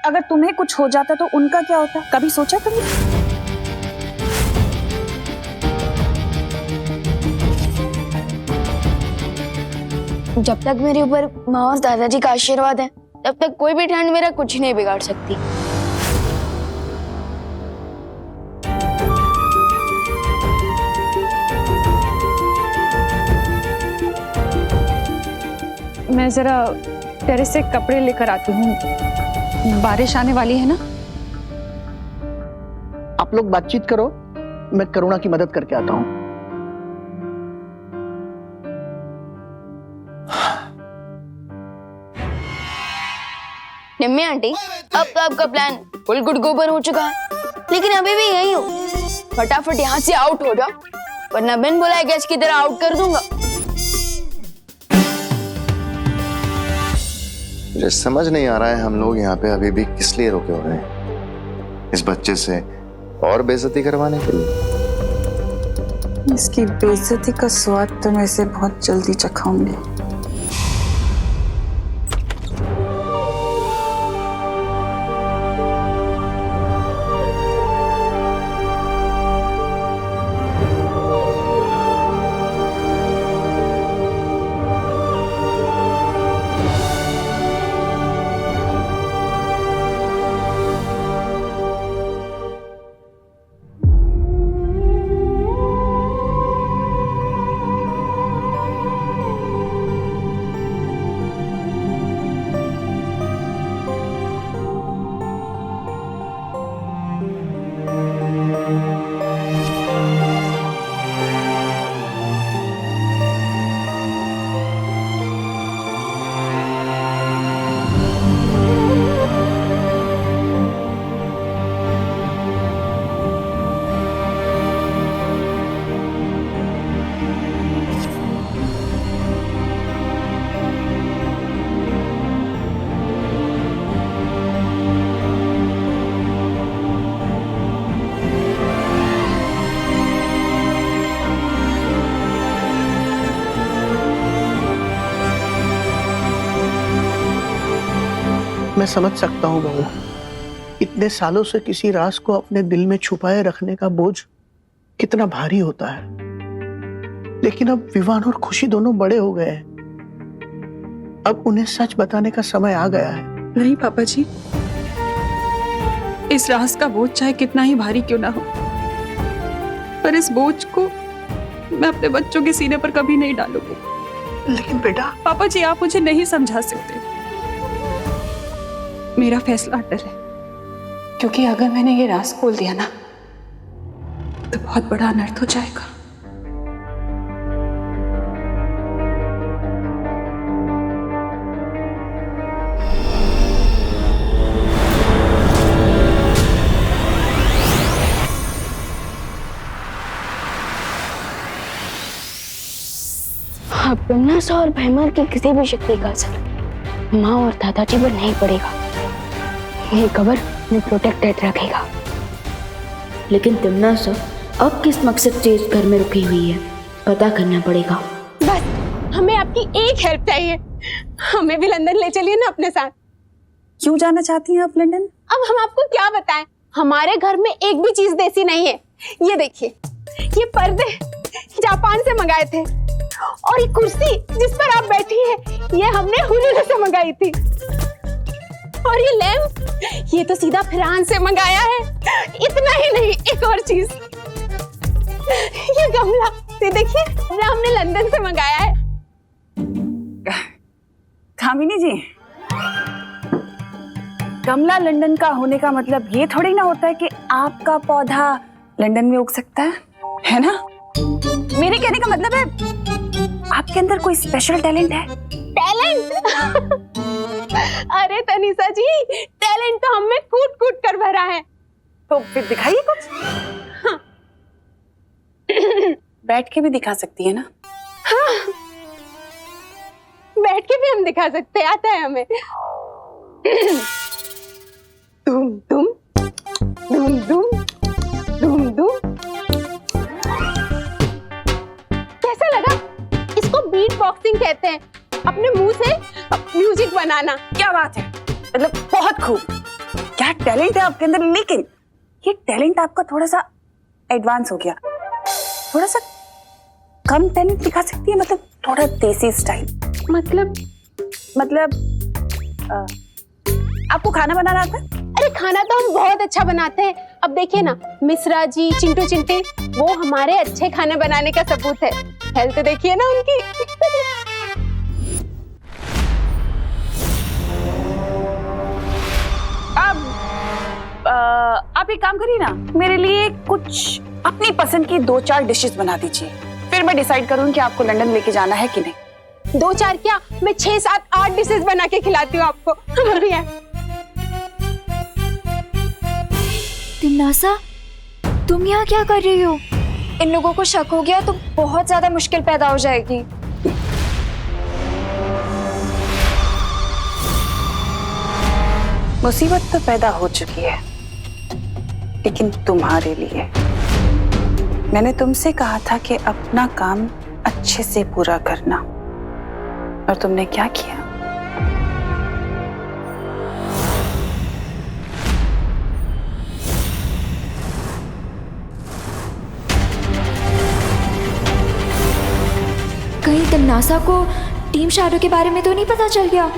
अगर तुम्हें कुछ हो जाता तो उनका क्या होता, कभी सोचा तुमने? जब तक मेरे ऊपर माँ और दादाजी का आशीर्वाद है, तब तक कोई भी ठंड मेरा कुछ नहीं बिगाड़ सकती। मैं जरा टेरेस से कपड़े लेकर आती हूँ, बारिश आने वाली है ना। आप लोग बातचीत करो, मैं करुणा की मदद करके आता हूँ। निम्मी आंटी, अब तो आपका प्लान फुल गुड गोबर हो चुका है, लेकिन अभी भी यही हो। फटाफट यहाँ से आउट हो जाओ, वरना बिन बुलाए गैस की तरह आउट कर दूंगा। मुझे समझ नहीं आ रहा है हम लोग यहाँ पे अभी भी किस लिए रुके हो रहे हैं, इस बच्चे से और बेइज्जती करवाने के लिए। इसकी बेइज्जती का स्वाद तो मैं इसे बहुत जल्दी चखाऊंगी। मैं समझ सकता हूँ बहू, इतने सालों से किसी राज को अपने दिल में छुपाए रखने का बोझ कितना भारी होता है। लेकिन अब विवान और खुशी दोनों बड़े हो गए हैं, अब उन्हें सच बताने का समय आ गया है। नहीं पापा जी, इस राज का बोझ चाहे कितना ही भारी क्यों ना हो, पर इस बोझ को मैं अपने बच्चों के सीने पर कभी नहीं डालूंगी। लेकिन बेटा। पापा जी, आप मुझे नहीं समझा सकते। मेरा फैसला अटल है, क्योंकि अगर मैंने ये राज खोल दिया ना तो बहुत बड़ा अनर्थ हो जाएगा। अब तिमनासा और भैमर की किसी भी शक्ति का असर माँ और दादाजी पर नहीं पड़ेगा। ये कबर में प्रोटेक्टेड रखेगा। लेकिन तिमनासा अब किस मकसद से इस घर में रुकी हुई है, पता करना पड़ेगा। बस हमें आपकी एक हेल्प चाहिए, हमें भी लंदन ले चलिए ना अपने साथ। क्यों जाना चाहती हैं आप लंदन? अब हम आपको क्या बताएं, हमारे घर में एक भी चीज देसी नहीं है। ये देखिए, ये पर्दे जापान से मंगाए थे, और ये कुर्सी जिस पर आप बैठी हैं, ये हमने हुनर से मंगाई थी। और ये लैंप, ये तो सीधा फ्रांस से मंगाया है। इतना ही नहीं, एक और चीज, ये गमला, ये देखिए, ये हमने लंदन से मंगाया है। कामिनी जी, गमला लंदन का होने का मतलब ये थोड़ी ना होता है कि आपका पौधा लंदन में उग सकता है ना? मेरे कहने का मतलब है आपके अंदर कोई स्पेशल टैलेंट है। टैलेंट? अरे तनिषा जी, टैलेंट तो हमें कूट कूट कर भरा है। तो फिर दिखाइए कुछ। हाँ। बैठ के भी दिखा सकती है ना? हाँ, बैठ के भी हम दिखा सकते हैं, आता है हमें। दुम दुम दुम दुम दुम दुम। कैसा लगा? इसको बीट बॉक्सिंग कहते हैं, अपने मुंह से म्यूजिक बनाना। क्या बात है, मतलब बहुत खूब। क्या टैलेंट है आपके अंदर, लेकिन ये टैलेंट आपका थोड़ा सा एडवांस हो गया। थोड़ा सा कम टैलेंट दिखा सकती है, मतलब थोड़ा देसी स्टाइल। मतलब आपको खाना बनाना आता है? अरे खाना तो हम बहुत अच्छा बनाते हैं। अब देखिए ना, मिश्रा जी, चिंटू चिंटी, वो हमारे अच्छे खाने बनाने का सबूत है। हेल्थ देखिए ना उनकी। अब आप एक काम करिए ना, मेरे लिए कुछ अपनी पसंद की 2-4 डिशेस बना दीजिए, फिर मैं डिसाइड करूँ कि आपको लंदन लेके जाना है कि नहीं। 2-4 क्या, मैं 6, 7, 8 डिशेस बना के खिलाती हूँ आपको। बढ़िया। तिमनासा, तुम यहाँ क्या कर रही हो? इन लोगों को शक हो गया तो बहुत ज्यादा मुश्किल पैदा हो जाएगी। मुसीबत तो पैदा हो चुकी है, लेकिन तुम्हारे लिए। मैंने तुमसे कहा था कि अपना काम अच्छे से पूरा करना, और तुमने क्या किया? कहीं तिमनासा को टीम शैडो के बारे में तो नहीं पता चल गया?